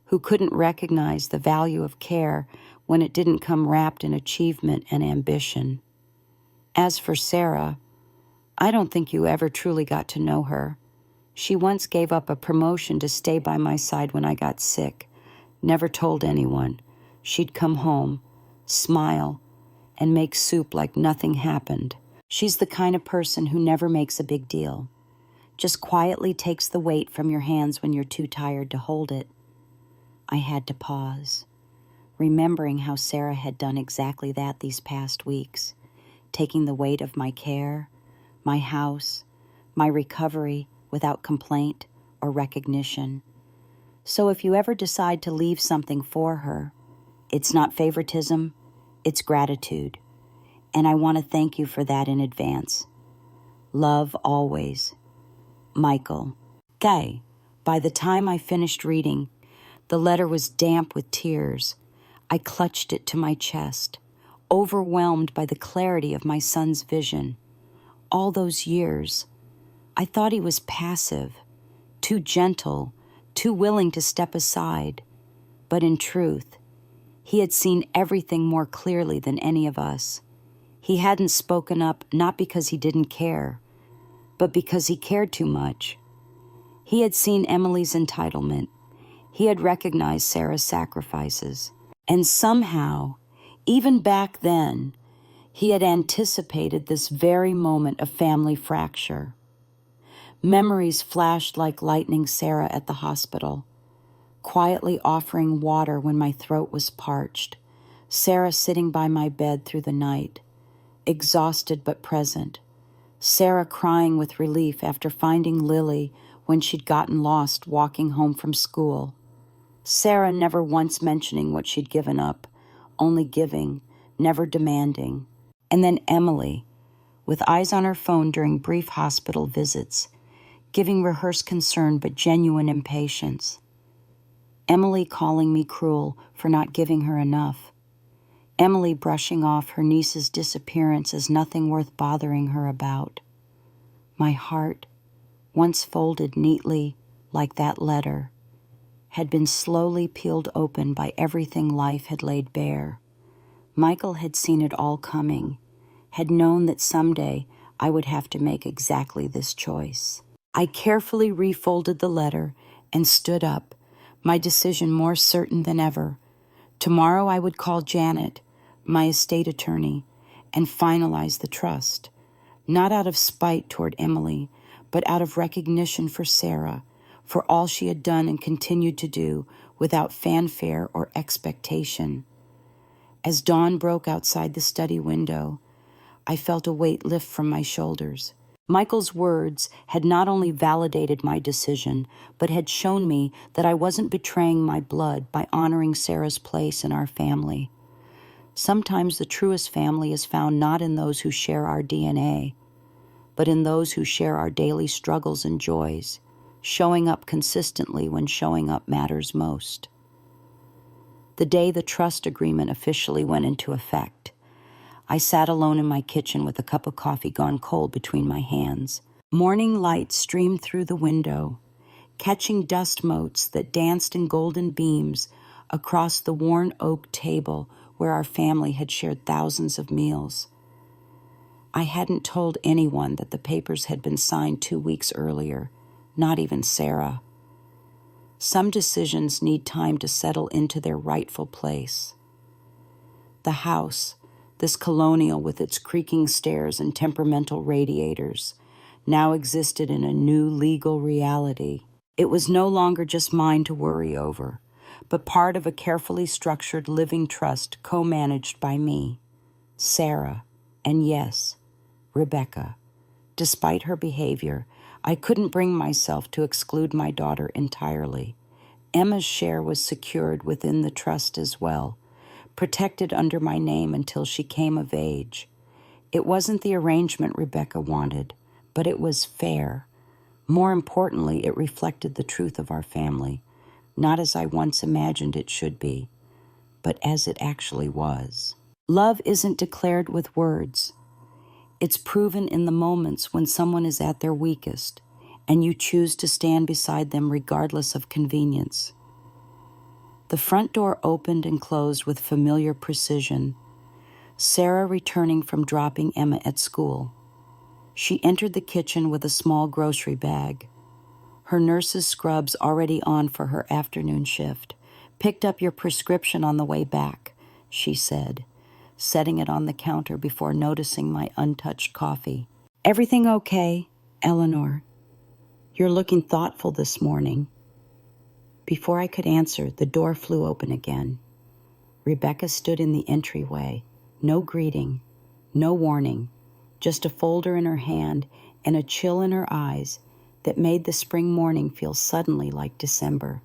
who couldn't recognize the value of care when it didn't come wrapped in achievement and ambition. As for Sarah, I don't think you ever truly got to know her. She once gave up a promotion to stay by my side when I got sick, never told anyone. She'd come home, smile, and make soup like nothing happened. She's the kind of person who never makes a big deal, just quietly takes the weight from your hands when you're too tired to hold it. I had to pause, remembering how Sarah had done exactly that these past weeks, taking the weight of my care, my house, my recovery without complaint or recognition. So if you ever decide to leave something for her, it's not favoritism, it's gratitude. And I want to thank you for that in advance. Love always. Michael. Guy. By the time I finished reading, the letter was damp with tears. I clutched it to my chest, overwhelmed by the clarity of my son's vision. All those years, I thought he was passive, too gentle, too willing to step aside. But in truth, he had seen everything more clearly than any of us. He hadn't spoken up not because he didn't care, but because he cared too much. He had seen Emily's entitlement. He had recognized Sarah's sacrifices. And somehow, even back then, he had anticipated this very moment of family fracture. Memories flashed like lightning. Sarah at the hospital, quietly offering water when my throat was parched. Sarah sitting by my bed through the night, exhausted but present. Sarah crying with relief after finding Lily when she'd gotten lost walking home from school. Sarah never once mentioning what she'd given up, only giving, never demanding. And then Emily, with eyes on her phone during brief hospital visits, giving rehearsed concern but genuine impatience. Emily calling me cruel for not giving her enough. Emily brushing off her niece's disappearance as nothing worth bothering her about. My heart, once folded neatly like that letter, had been slowly peeled open by everything life had laid bare. Michael had seen it all coming, had known that someday I would have to make exactly this choice. I carefully refolded the letter and stood up, my decision more certain than ever. Tomorrow I would call Janet, my estate attorney, and finalize the trust, not out of spite toward Emily, but out of recognition for Sarah, for all she had done and continued to do without fanfare or expectation. As dawn broke outside the study window, I felt a weight lift from my shoulders. Michael's words had not only validated my decision, but had shown me that I wasn't betraying my blood by honoring Sarah's place in our family. Sometimes the truest family is found not in those who share our DNA, but in those who share our daily struggles and joys, showing up consistently when showing up matters most. The day the trust agreement officially went into effect, I sat alone in my kitchen with a cup of coffee gone cold between my hands. Morning light streamed through the window, catching dust motes that danced in golden beams across the worn oak table where our family had shared thousands of meals. I hadn't told anyone that the papers had been signed 2 weeks earlier, not even Sarah. Some decisions need time to settle into their rightful place. The house, this colonial with its creaking stairs and temperamental radiators, now existed in a new legal reality. It was no longer just mine to worry over, but part of a carefully structured living trust co-managed by me, Sarah, and yes, Rebecca. Despite her behavior, I couldn't bring myself to exclude my daughter entirely. Emma's share was secured within the trust as well, protected under my name until she came of age. It wasn't the arrangement Rebecca wanted, but it was fair. More importantly, it reflected the truth of our family, not as I once imagined it should be, but as it actually was. Love isn't declared with words. It's proven in the moments when someone is at their weakest, and you choose to stand beside them regardless of convenience. The front door opened and closed with familiar precision, Sarah returning from dropping Emma at school. She entered the kitchen with a small grocery bag, her nurse's scrubs already on for her afternoon shift. "Picked up your prescription on the way back," she said, setting it on the counter before noticing my untouched coffee. "Everything okay, Eleanor? You're looking thoughtful this morning." Before I could answer, the door flew open again. Rebecca stood in the entryway. No greeting, no warning, just a folder in her hand and a chill in her eyes that made the spring morning feel suddenly like December.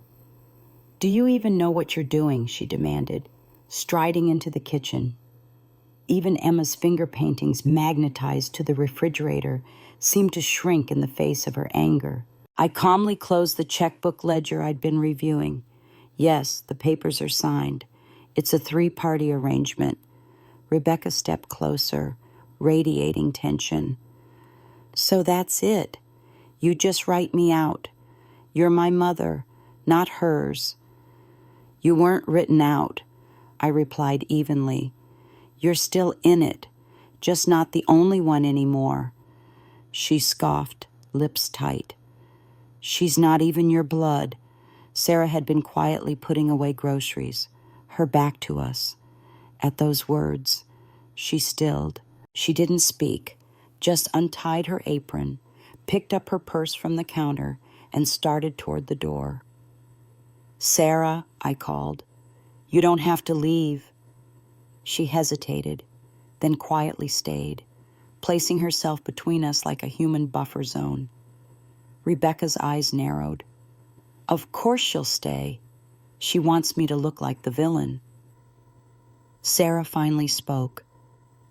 "Do you even know what you're doing?" she demanded, striding into the kitchen. Even Emma's finger paintings magnetized to the refrigerator seemed to shrink in the face of her anger. I calmly closed the checkbook ledger I'd been reviewing. "Yes, the papers are signed. It's a 3-party arrangement." Rebecca stepped closer, radiating tension. "So that's it. You just write me out. You're my mother, not hers." "You weren't written out," I replied evenly. "You're still in it, just not the only one anymore." She scoffed, lips tight. "She's not even your blood." Sarah had been quietly putting away groceries, her back to us. At those words, she stilled. She didn't speak, just untied her apron, picked up her purse from the counter, and started toward the door. "Sarah," I called, "you don't have to leave." She hesitated, then quietly stayed, placing herself between us like a human buffer zone. Rebecca's eyes narrowed. Of course she'll stay. She wants me to look like the villain. Sarah finally spoke.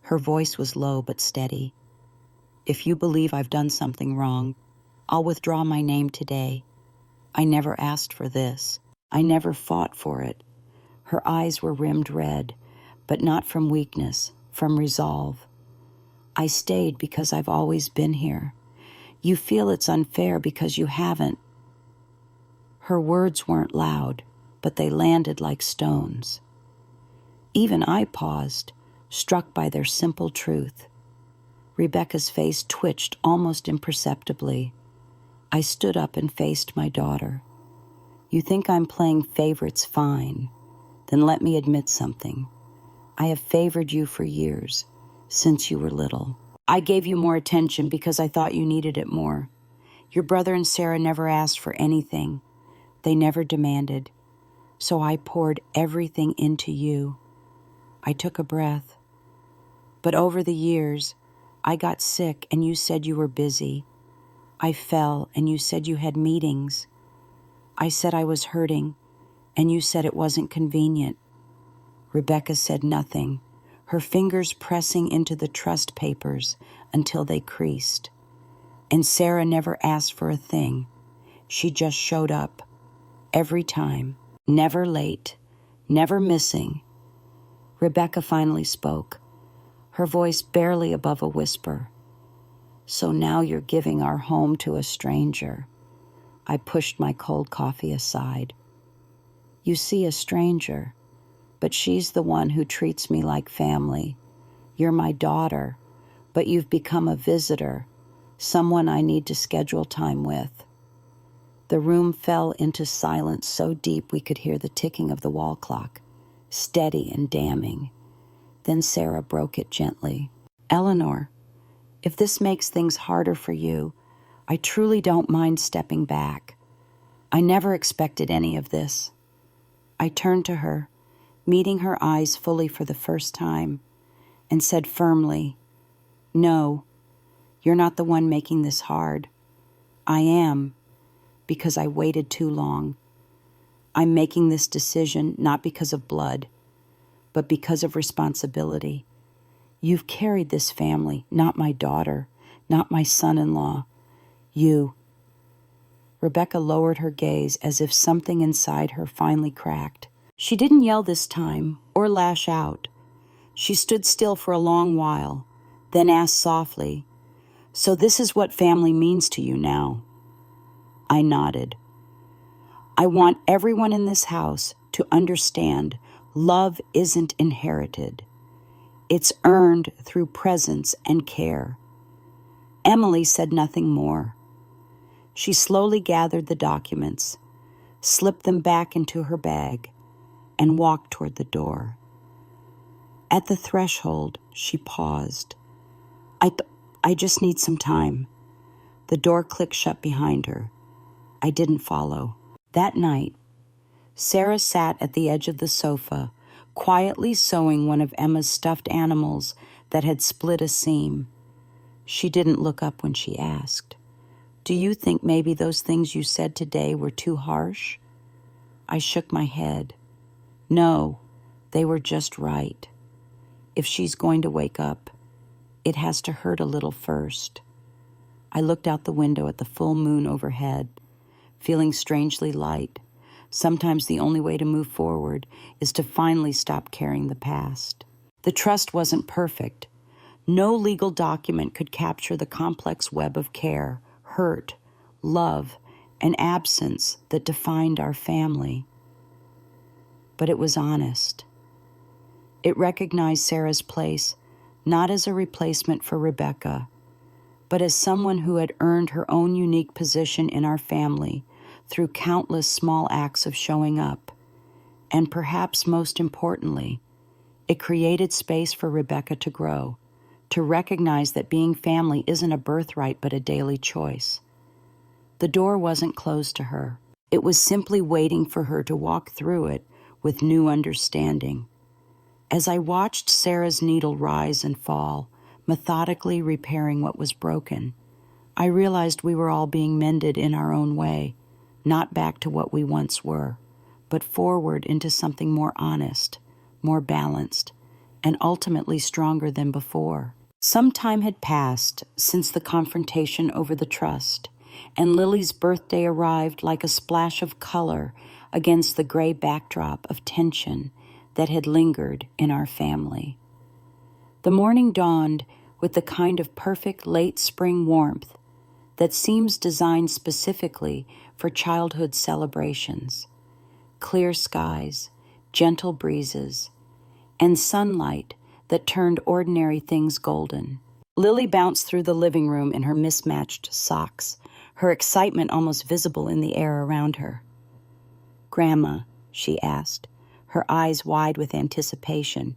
Her voice was low but steady. If you believe I've done something wrong, I'll withdraw my name today. I never asked for this. I never fought for it. Her eyes were rimmed red, but not from weakness, from resolve. I stayed because I've always been here. You feel it's unfair because you haven't. Her words weren't loud, but they landed like stones. Even I paused, struck by their simple truth. Rebecca's face twitched almost imperceptibly. I stood up and faced my daughter. You think I'm playing favorites? Fine. Then let me admit something. I have favored you for years, since you were little. I gave you more attention because I thought you needed it more. Your brother and Sarah never asked for anything. They never demanded. So I poured everything into you. I took a breath. But over the years, I got sick and you said you were busy. I fell and you said you had meetings. I said I was hurting and you said it wasn't convenient. Rebecca said nothing, her fingers pressing into the trust papers until they creased. And Sarah never asked for a thing. She just showed up. Every time. Never late. Never missing. Rebecca finally spoke, her voice barely above a whisper. So now you're giving our home to a stranger. I pushed my cold coffee aside. You see, a stranger, but she's the one who treats me like family. You're my daughter, but you've become a visitor, someone I need to schedule time with. The room fell into silence so deep we could hear the ticking of the wall clock, steady and damning. Then Sarah broke it gently. Eleanor, if this makes things harder for you, I truly don't mind stepping back. I never expected any of this. I turned to her, meeting her eyes fully for the first time, and said firmly, No, you're not the one making this hard. I am, because I waited too long. I'm making this decision not because of blood, but because of responsibility. You've carried this family, not my daughter, not my son-in-law. You. Rebecca lowered her gaze as if something inside her finally cracked. She didn't yell this time or lash out. She stood still for a long while, then asked softly, So this is what family means to you now? I nodded. I want everyone in this house to understand love isn't inherited. It's earned through presence and care. Emily said nothing more. She slowly gathered the documents, slipped them back into her bag, and walked toward the door. At the threshold, she paused. I just need some time. The door clicked shut behind her. I didn't follow. That night, Sarah sat at the edge of the sofa, quietly sewing one of Emma's stuffed animals that had split a seam. She didn't look up when she asked, Do you think maybe those things you said today were too harsh? I shook my head. No, they were just right. If she's going to wake up, it has to hurt a little first. I looked out the window at the full moon overhead, feeling strangely light. Sometimes the only way to move forward is to finally stop carrying the past. The trust wasn't perfect. No legal document could capture the complex web of care, hurt, love, and absence that defined our family. But it was honest. It recognized Sarah's place not as a replacement for Rebecca, but as someone who had earned her own unique position in our family through countless small acts of showing up. And perhaps most importantly, it created space for Rebecca to grow, to recognize that being family isn't a birthright but a daily choice. The door wasn't closed to her. It was simply waiting for her to walk through it with new understanding. As I watched Sarah's needle rise and fall, methodically repairing what was broken, I realized we were all being mended in our own way, not back to what we once were, but forward into something more honest, more balanced, and ultimately stronger than before. Some time had passed since the confrontation over the trust, and Lily's birthday arrived like a splash of color against the gray backdrop of tension that had lingered in our family. The morning dawned with the kind of perfect late spring warmth that seems designed specifically for childhood celebrations. Clear skies, gentle breezes, and sunlight that turned ordinary things golden. Lily bounced through the living room in her mismatched socks, her excitement almost visible in the air around her. "Grandma," she asked, her eyes wide with anticipation,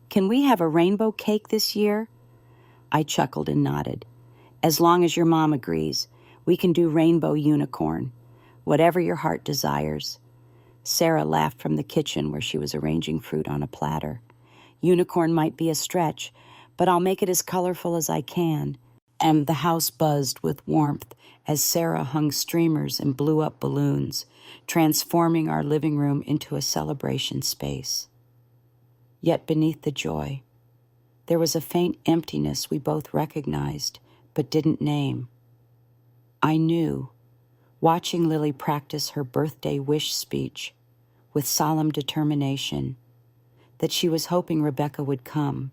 "can we have a rainbow cake this year?" I chuckled and nodded. "As long as your mom agrees, we can do rainbow unicorn, whatever your heart desires." Sarah laughed from the kitchen where she was arranging fruit on a platter. "Unicorn might be a stretch, but I'll make it as colorful as I can." And the house buzzed with warmth as Sarah hung streamers and blew up balloons, transforming our living room into a celebration space. Yet beneath the joy, there was a faint emptiness we both recognized but didn't name. I knew, watching Lily practice her birthday wish speech with solemn determination, that she was hoping Rebecca would come.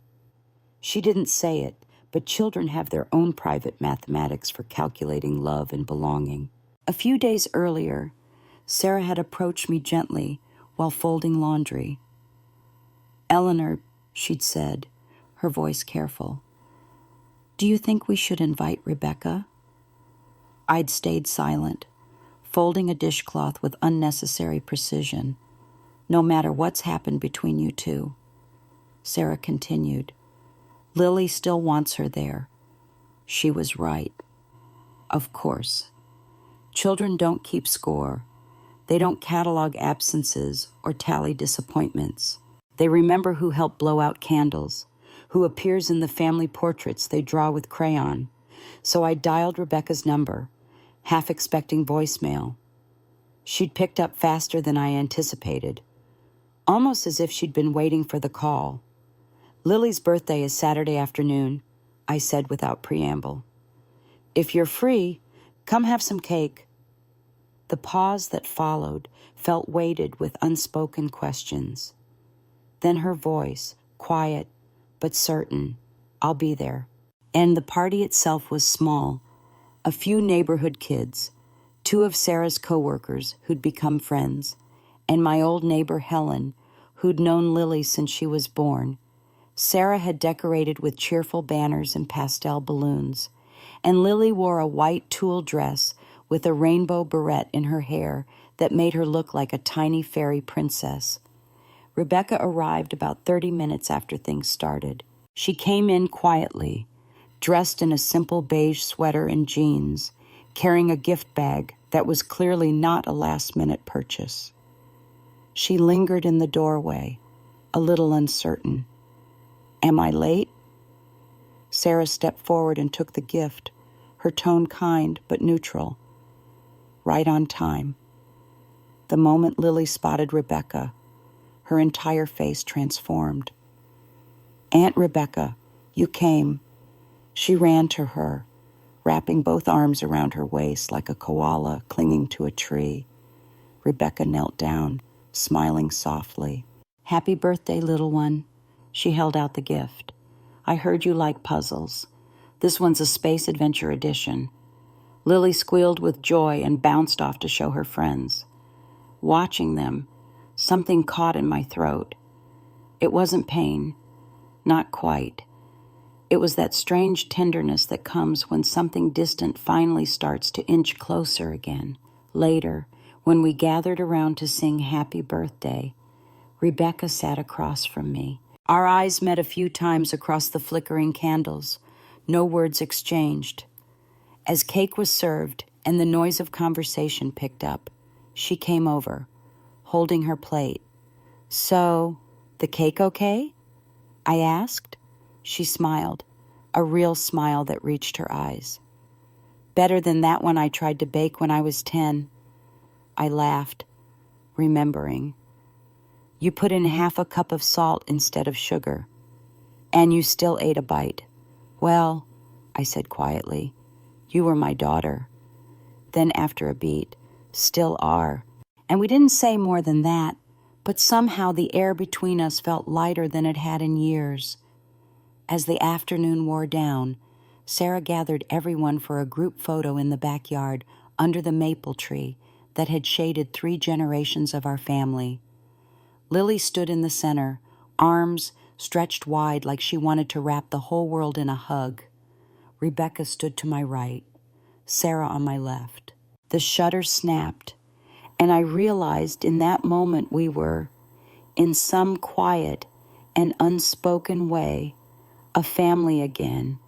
She didn't say it, but children have their own private mathematics for calculating love and belonging. A few days earlier, Sarah had approached me gently while folding laundry. "Eleanor," she'd said, her voice careful, "do you think we should invite Rebecca?" I'd stayed silent, folding a dishcloth with unnecessary precision. "No matter what's happened between you two." Sarah continued, "Lily still wants her there." She was right. Of course. Children don't keep score. They don't catalog absences or tally disappointments. They remember who helped blow out candles, who appears in the family portraits they draw with crayon. So I dialed Rebecca's number, half expecting voicemail. She'd picked up faster than I anticipated, almost as if she'd been waiting for the call. "Lily's birthday is Saturday afternoon," I said without preamble. "If you're free, come have some cake." The pause that followed felt weighted with unspoken questions. Then her voice, quiet but certain, "I'll be there." And the party itself was small. A few neighborhood kids, two of Sarah's coworkers who'd become friends, and my old neighbor Helen, who'd known Lily since she was born. Sarah had decorated with cheerful banners and pastel balloons, and Lily wore a white tulle dress with a rainbow barrette in her hair that made her look like a tiny fairy princess. Rebecca arrived about 30 minutes after things started. She came in quietly, dressed in a simple beige sweater and jeans, carrying a gift bag that was clearly not a last-minute purchase. She lingered in the doorway, a little uncertain. "Am I late?" Sarah stepped forward and took the gift, her tone kind but neutral. "Right on time." The moment Lily spotted Rebecca, her entire face transformed. "Aunt Rebecca, you came." She ran to her, wrapping both arms around her waist like a koala clinging to a tree. Rebecca knelt down, smiling softly. "Happy birthday, little one." She held out the gift. "I heard you like puzzles. This one's a Space Adventure edition." Lily squealed with joy and bounced off to show her friends. Watching them, something caught in my throat. It wasn't pain. Not quite. It was that strange tenderness that comes when something distant finally starts to inch closer again. Later, when we gathered around to sing Happy Birthday, Rebecca sat across from me. Our eyes met a few times across the flickering candles. No words exchanged. As cake was served and the noise of conversation picked up, she came over, holding her plate. "So, the cake okay?" I asked. She smiled, a real smile that reached her eyes. Better than that one I tried to bake when I was 10. I laughed, remembering. You put in half a cup of salt instead of sugar, and you still ate a bite. Well, I said quietly, you were my daughter. Then after a beat, still are. And we didn't say more than that, but somehow the air between us felt lighter than it had in years. As the afternoon wore down, Sarah gathered everyone for a group photo in the backyard under the maple tree that had shaded 3 generations of our family. Lily stood in the center, arms stretched wide like she wanted to wrap the whole world in a hug. Rebecca stood to my right, Sarah on my left. The shutter snapped, and I realized in that moment we were, in some quiet and unspoken way, a family again.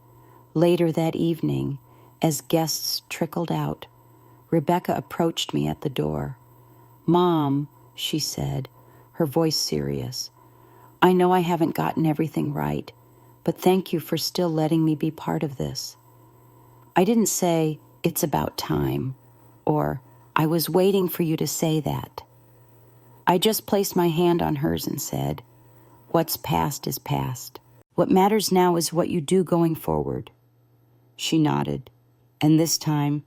Later that evening, as guests trickled out, Rebecca approached me at the door. "Mom," she said, her voice serious, "I know I haven't gotten everything right, but thank you for still letting me be part of this." I didn't say, "It's about time," or "I was waiting for you to say that." I just placed my hand on hers and said, "What's past is past. What matters now is what you do going forward." She nodded, and this time,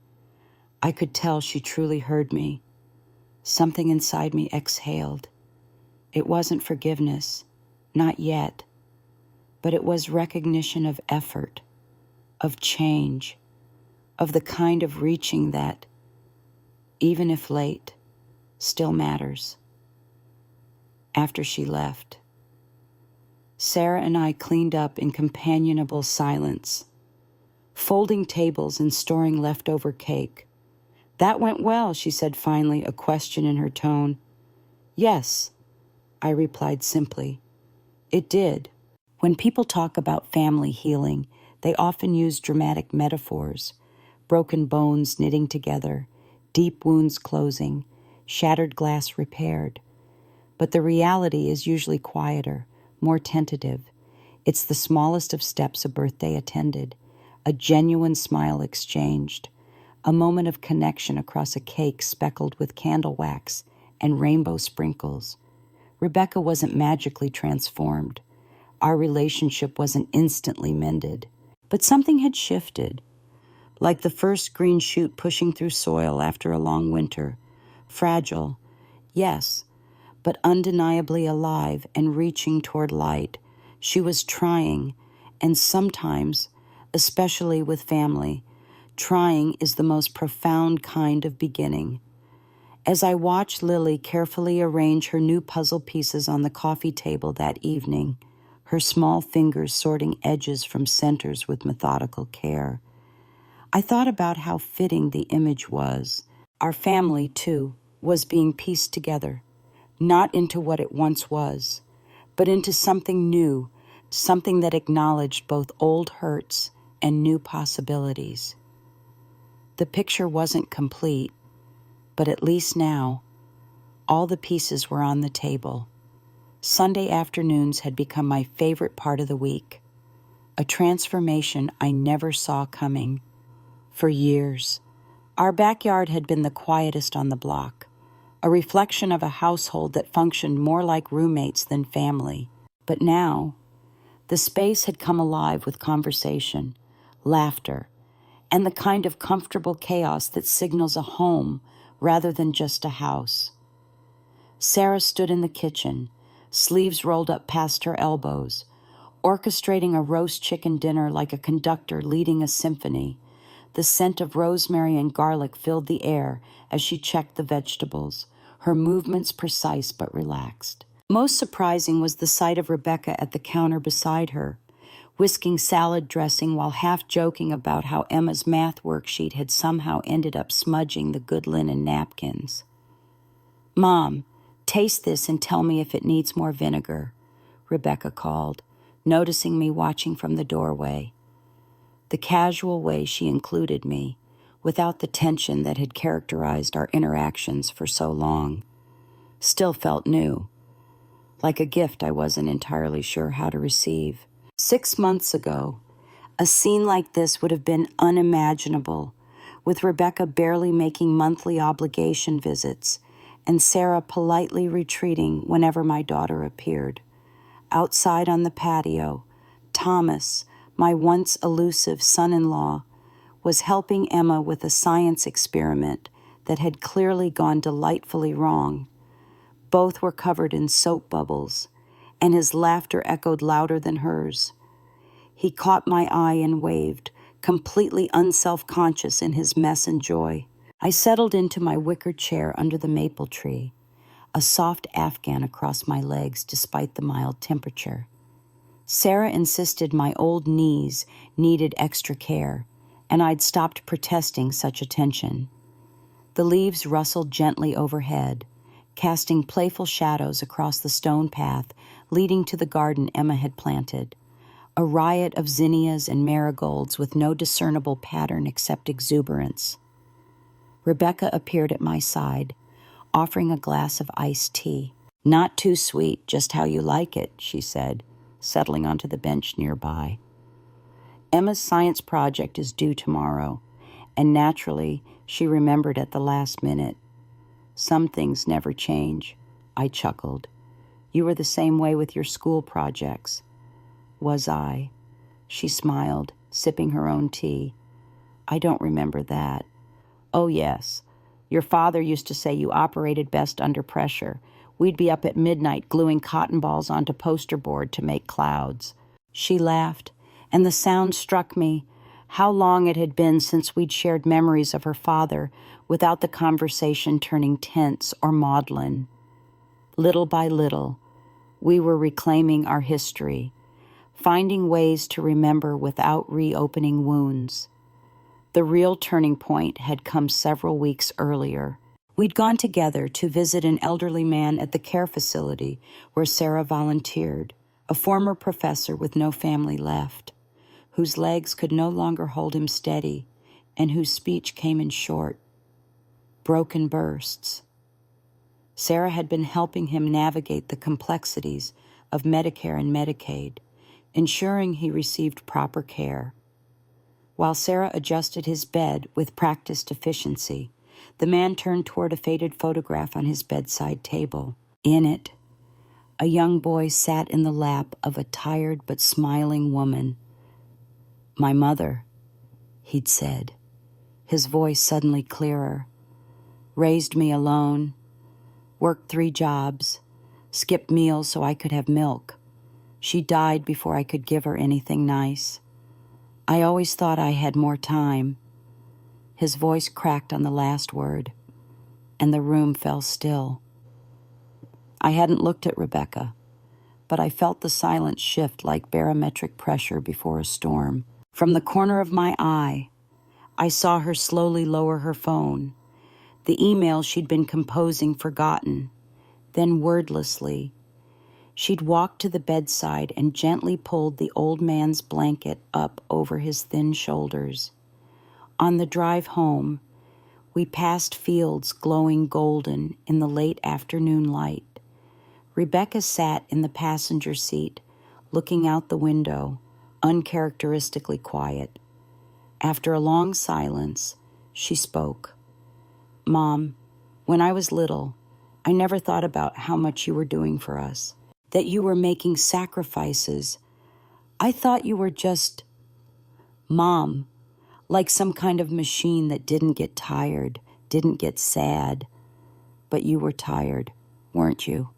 I could tell she truly heard me. Something inside me exhaled. It wasn't forgiveness, not yet, but it was recognition of effort, of change, of the kind of reaching that, even if late, still matters. After she left, Sarah and I cleaned up in companionable silence, folding tables and storing leftover cake. "That went well," she said finally, a question in her tone. "Yes," I replied simply. "It did." When people talk about family healing, they often use dramatic metaphors: broken bones knitting together, deep wounds closing, shattered glass repaired. But the reality is usually quieter, more tentative. It's the smallest of steps a birthday attended, a genuine smile exchanged, a moment of connection across a cake speckled with candle wax and rainbow sprinkles. Rebecca wasn't magically transformed. Our relationship wasn't instantly mended. But something had shifted, like the first green shoot pushing through soil after a long winter. Fragile, yes, but undeniably alive and reaching toward light. She was trying, and sometimes, especially with family, trying is the most profound kind of beginning. As I watched Lily carefully arrange her new puzzle pieces on the coffee table that evening, her small fingers sorting edges from centers with methodical care, I thought about how fitting the image was. Our family, too, was being pieced together, not into what it once was, but into something new, something that acknowledged both old hurts and new possibilities. The picture wasn't complete, but at least now, all the pieces were on the table. Sunday afternoons had become my favorite part of the week, a transformation I never saw coming. For years, our backyard had been the quietest on the block, a reflection of a household that functioned more like roommates than family. But now, the space had come alive with conversation, laughter, and the kind of comfortable chaos that signals a home rather than just a house. Sarah stood in the kitchen, sleeves rolled up past her elbows, orchestrating a roast chicken dinner like a conductor leading a symphony. The scent of rosemary and garlic filled the air as she checked the vegetables, her movements precise but relaxed. Most surprising was the sight of Rebecca at the counter beside her, whisking salad dressing while half joking about how Emma's math worksheet had somehow ended up smudging the good linen napkins. "Mom, taste this and tell me if it needs more vinegar," Rebecca called, noticing me watching from the doorway. The casual way she included me, without the tension that had characterized our interactions for so long, still felt new, like a gift I wasn't entirely sure how to receive. 6 months ago, a scene like this would have been unimaginable. with Rebecca barely making monthly obligation visits, and Sarah politely retreating whenever my daughter appeared. Outside on the patio, Thomas, my once elusive son-in-law, was helping Emma with a science experiment that had clearly gone delightfully wrong. Both were covered in soap bubbles, and his laughter echoed louder than hers. He caught my eye and waved, completely unself-conscious in his mess and joy. I settled into my wicker chair under the maple tree, a soft afghan across my legs despite the mild temperature. Sarah insisted my old knees needed extra care, and I'd stopped protesting such attention. The leaves rustled gently overhead, casting playful shadows across the stone path leading to the garden Emma had planted, a riot of zinnias and marigolds with no discernible pattern except exuberance. Rebecca appeared at my side, offering a glass of iced tea. "Not too sweet, just how you like it," she said, settling onto the bench nearby. Emma's science project is due tomorrow, and naturally, she remembered at the last minute. "Some things never change," I chuckled. "You were the same way with your school projects." "Was I?" She smiled, sipping her own tea. "I don't remember that." "Oh, yes. Your father used to say you operated best under pressure. We'd be up at midnight gluing cotton balls onto poster board to make clouds." She laughed, and the sound struck me how long it had been since we'd shared memories of her father without the conversation turning tense or maudlin. Little by little, we were reclaiming our history, finding ways to remember without reopening wounds. The real turning point had come several weeks earlier. We'd gone together to visit an elderly man at the care facility where Sarah volunteered, a former professor with no family left, whose legs could no longer hold him steady and whose speech came in short, broken bursts. Sarah had been helping him navigate the complexities of Medicare and Medicaid, ensuring he received proper care. While Sarah adjusted his bed with practiced efficiency, the man turned toward a faded photograph on his bedside table. In it, a young boy sat in the lap of a tired but smiling woman. "My mother," he'd said, his voice suddenly clearer. "Raised me alone, worked 3 jobs, skipped meals so I could have milk. She died before I could give her anything nice. I always thought I had more time." His voice cracked on the last word, and the room fell still. I hadn't looked at Rebecca, but I felt the silence shift like barometric pressure before a storm. From the corner of my eye, I saw her slowly lower her phone, the email she'd been composing forgotten. Then wordlessly, she'd walked to the bedside and gently pulled the old man's blanket up over his thin shoulders. On the drive home, we passed fields glowing golden in the late afternoon light. Rebecca sat in the passenger seat, looking out the window, uncharacteristically quiet. After a long silence, she spoke. "Mom, when I was little, I never thought about how much you were doing for us, that you were making sacrifices. I thought you were just, Mom, like some kind of machine that didn't get tired, didn't get sad. But you were tired, weren't you?"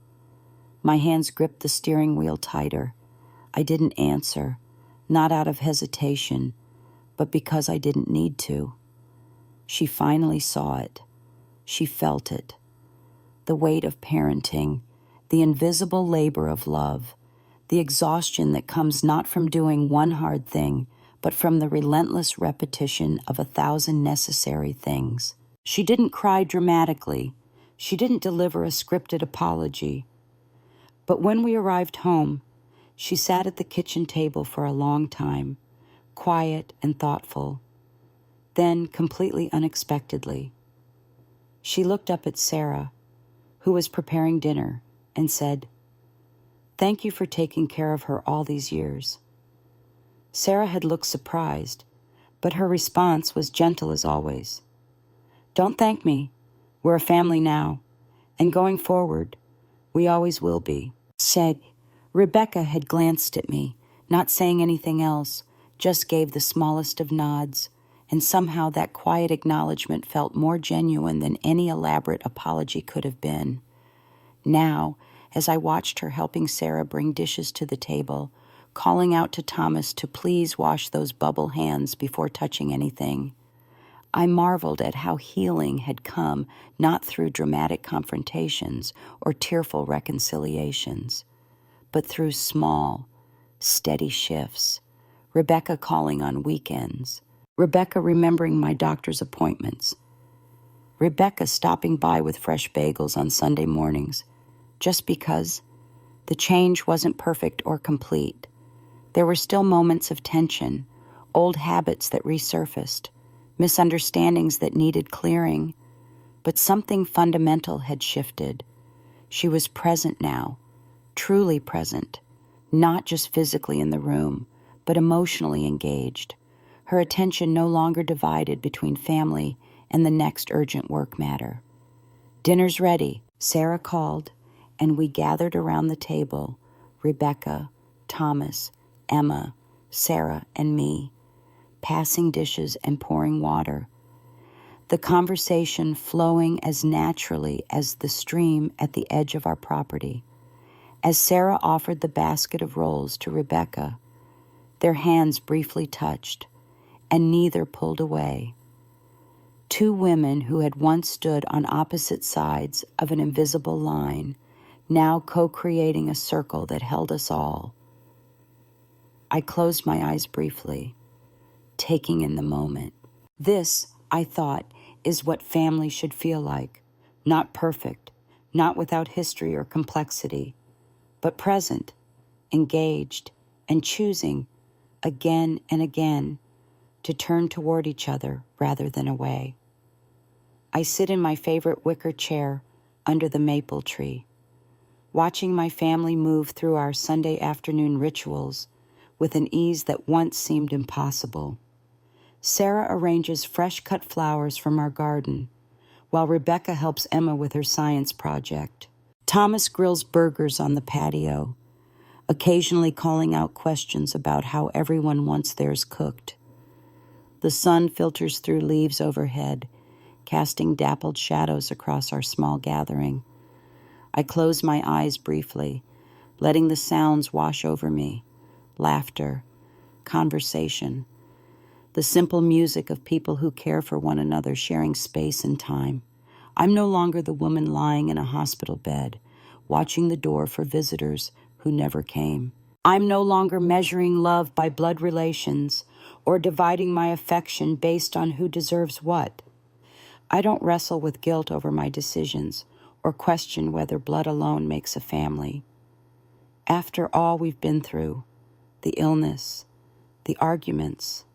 My hands gripped the steering wheel tighter. I didn't answer, not out of hesitation, but because I didn't need to. She finally saw it. She felt it. The weight of parenting, the invisible labor of love, the exhaustion that comes not from doing one hard thing, but from the relentless repetition of 1,000 necessary things. She didn't cry dramatically. She didn't deliver a scripted apology. But when we arrived home, she sat at the kitchen table for a long time, quiet and thoughtful. Then, completely unexpectedly, she looked up at Sarah, who was preparing dinner, and said, "Thank you for taking care of her all these years." Sarah had looked surprised, But her response was gentle as always. "Don't thank me. We're a family now, and going forward, we always will be." Said, Rebecca had glanced at me, not saying anything else, just gave the smallest of nods, and somehow that quiet acknowledgement felt more genuine than any elaborate apology could have been. Now, as I watched her helping Sarah bring dishes to the table, calling out to Thomas to please wash those bubble hands before touching anything, I marveled at how healing had come not through dramatic confrontations or tearful reconciliations, but through small, steady shifts. Rebecca calling on weekends, Rebecca remembering my doctor's appointments, Rebecca stopping by with fresh bagels on Sunday mornings, just because the change wasn't perfect or complete. There were still moments of tension, old habits that resurfaced, misunderstandings that needed clearing, but something fundamental had shifted. She was present now, truly present, not just physically in the room, but emotionally engaged. Her attention no longer divided between family and the next urgent work matter. "Dinner's ready," Sarah called, and we gathered around the table, Rebecca, Thomas, Emma, Sarah, and me, passing dishes and pouring water. The conversation flowing as naturally as the stream at the edge of our property. As Sarah offered the basket of rolls to Rebecca, their hands briefly touched, and neither pulled away. Two women who had once stood on opposite sides of an invisible line, now co-creating a circle that held us all. I closed my eyes briefly, taking in the moment. This, I thought, is what family should feel like. Not perfect, not without history or complexity, but present, engaged, and choosing, again and again, to turn toward each other rather than away. I sit in my favorite wicker chair under the maple tree, watching my family move through our Sunday afternoon rituals with an ease that once seemed impossible. Sarah arranges fresh-cut flowers from our garden, while Rebecca helps Emma with her science project. Thomas grills burgers on the patio, occasionally calling out questions about how everyone wants theirs cooked. The sun filters through leaves overhead, casting dappled shadows across our small gathering. I close my eyes briefly, letting the sounds wash over me. Laughter, conversation, the simple music of people who care for one another sharing space and time. I'm no longer the woman lying in a hospital bed, watching the door for visitors who never came. I'm no longer measuring love by blood relations or dividing my affection based on who deserves what. I don't wrestle with guilt over my decisions or question whether blood alone makes a family. After all we've been through, the illness, the arguments,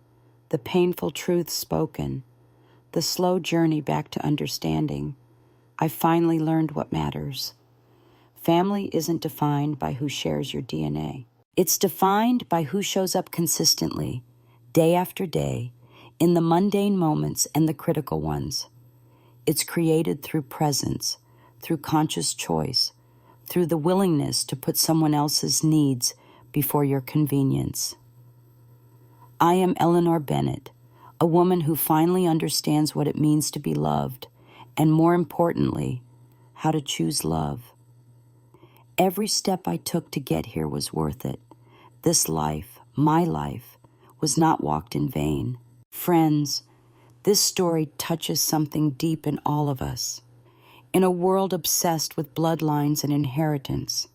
the painful truths spoken, the slow journey back to understanding, I finally learned what matters. Family isn't defined by who shares your DNA. It's defined by who shows up consistently, day after day, in the mundane moments and the critical ones. It's created through presence, through conscious choice, through the willingness to put someone else's needs before your convenience. I am Eleanor Bennett, a woman who finally understands what it means to be loved, and more importantly, how to choose love. Every step I took to get here was worth it. This life, my life, was not walked in vain. Friends, this story touches something deep in all of us. In a world obsessed with bloodlines and inheritance,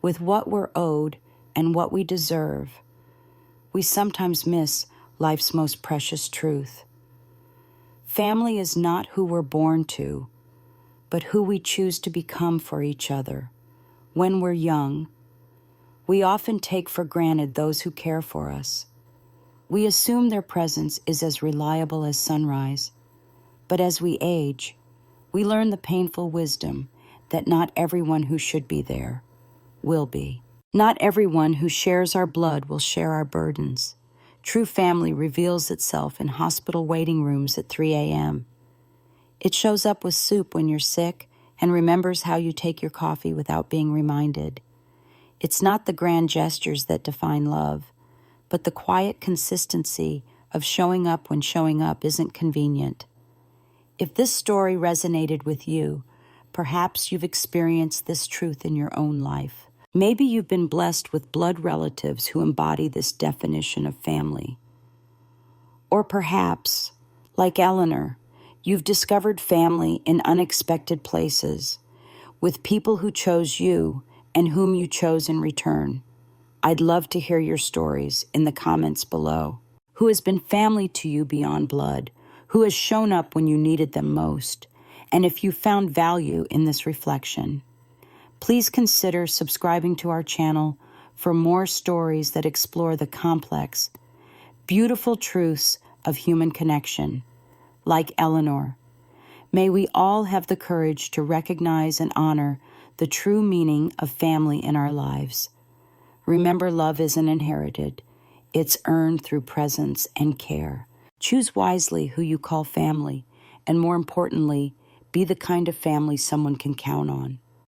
with what we're owed and what we deserve, we sometimes miss life's most precious truth. Family is not who we're born to, but who we choose to become for each other. When we're young, we often take for granted those who care for us. We assume their presence is as reliable as sunrise. But as we age, we learn the painful wisdom that not everyone who should be there will be. Not everyone who shares our blood will share our burdens, True family reveals itself in hospital waiting rooms at 3 a.m. It shows up with soup when you're sick and remembers how you take your coffee without being reminded. It's not the grand gestures that define love, but the quiet consistency of showing up when showing up isn't convenient. If this story resonated with you, perhaps you've experienced this truth in your own life. Maybe you've been blessed with blood relatives who embody this definition of family. Or perhaps, like Eleanor, you've discovered family in unexpected places, with people who chose you and whom you chose in return. I'd love to hear your stories in the comments below. Who has been family to you beyond blood? Who has shown up when you needed them most? And if you found value in this reflection, please consider subscribing to our channel for more stories that explore the complex, beautiful truths of human connection. Like Eleanor, may we all have the courage to recognize and honor the true meaning of family in our lives. Remember, love isn't inherited. It's earned through presence and care. Choose wisely who you call family, and more importantly, be the kind of family someone can count on.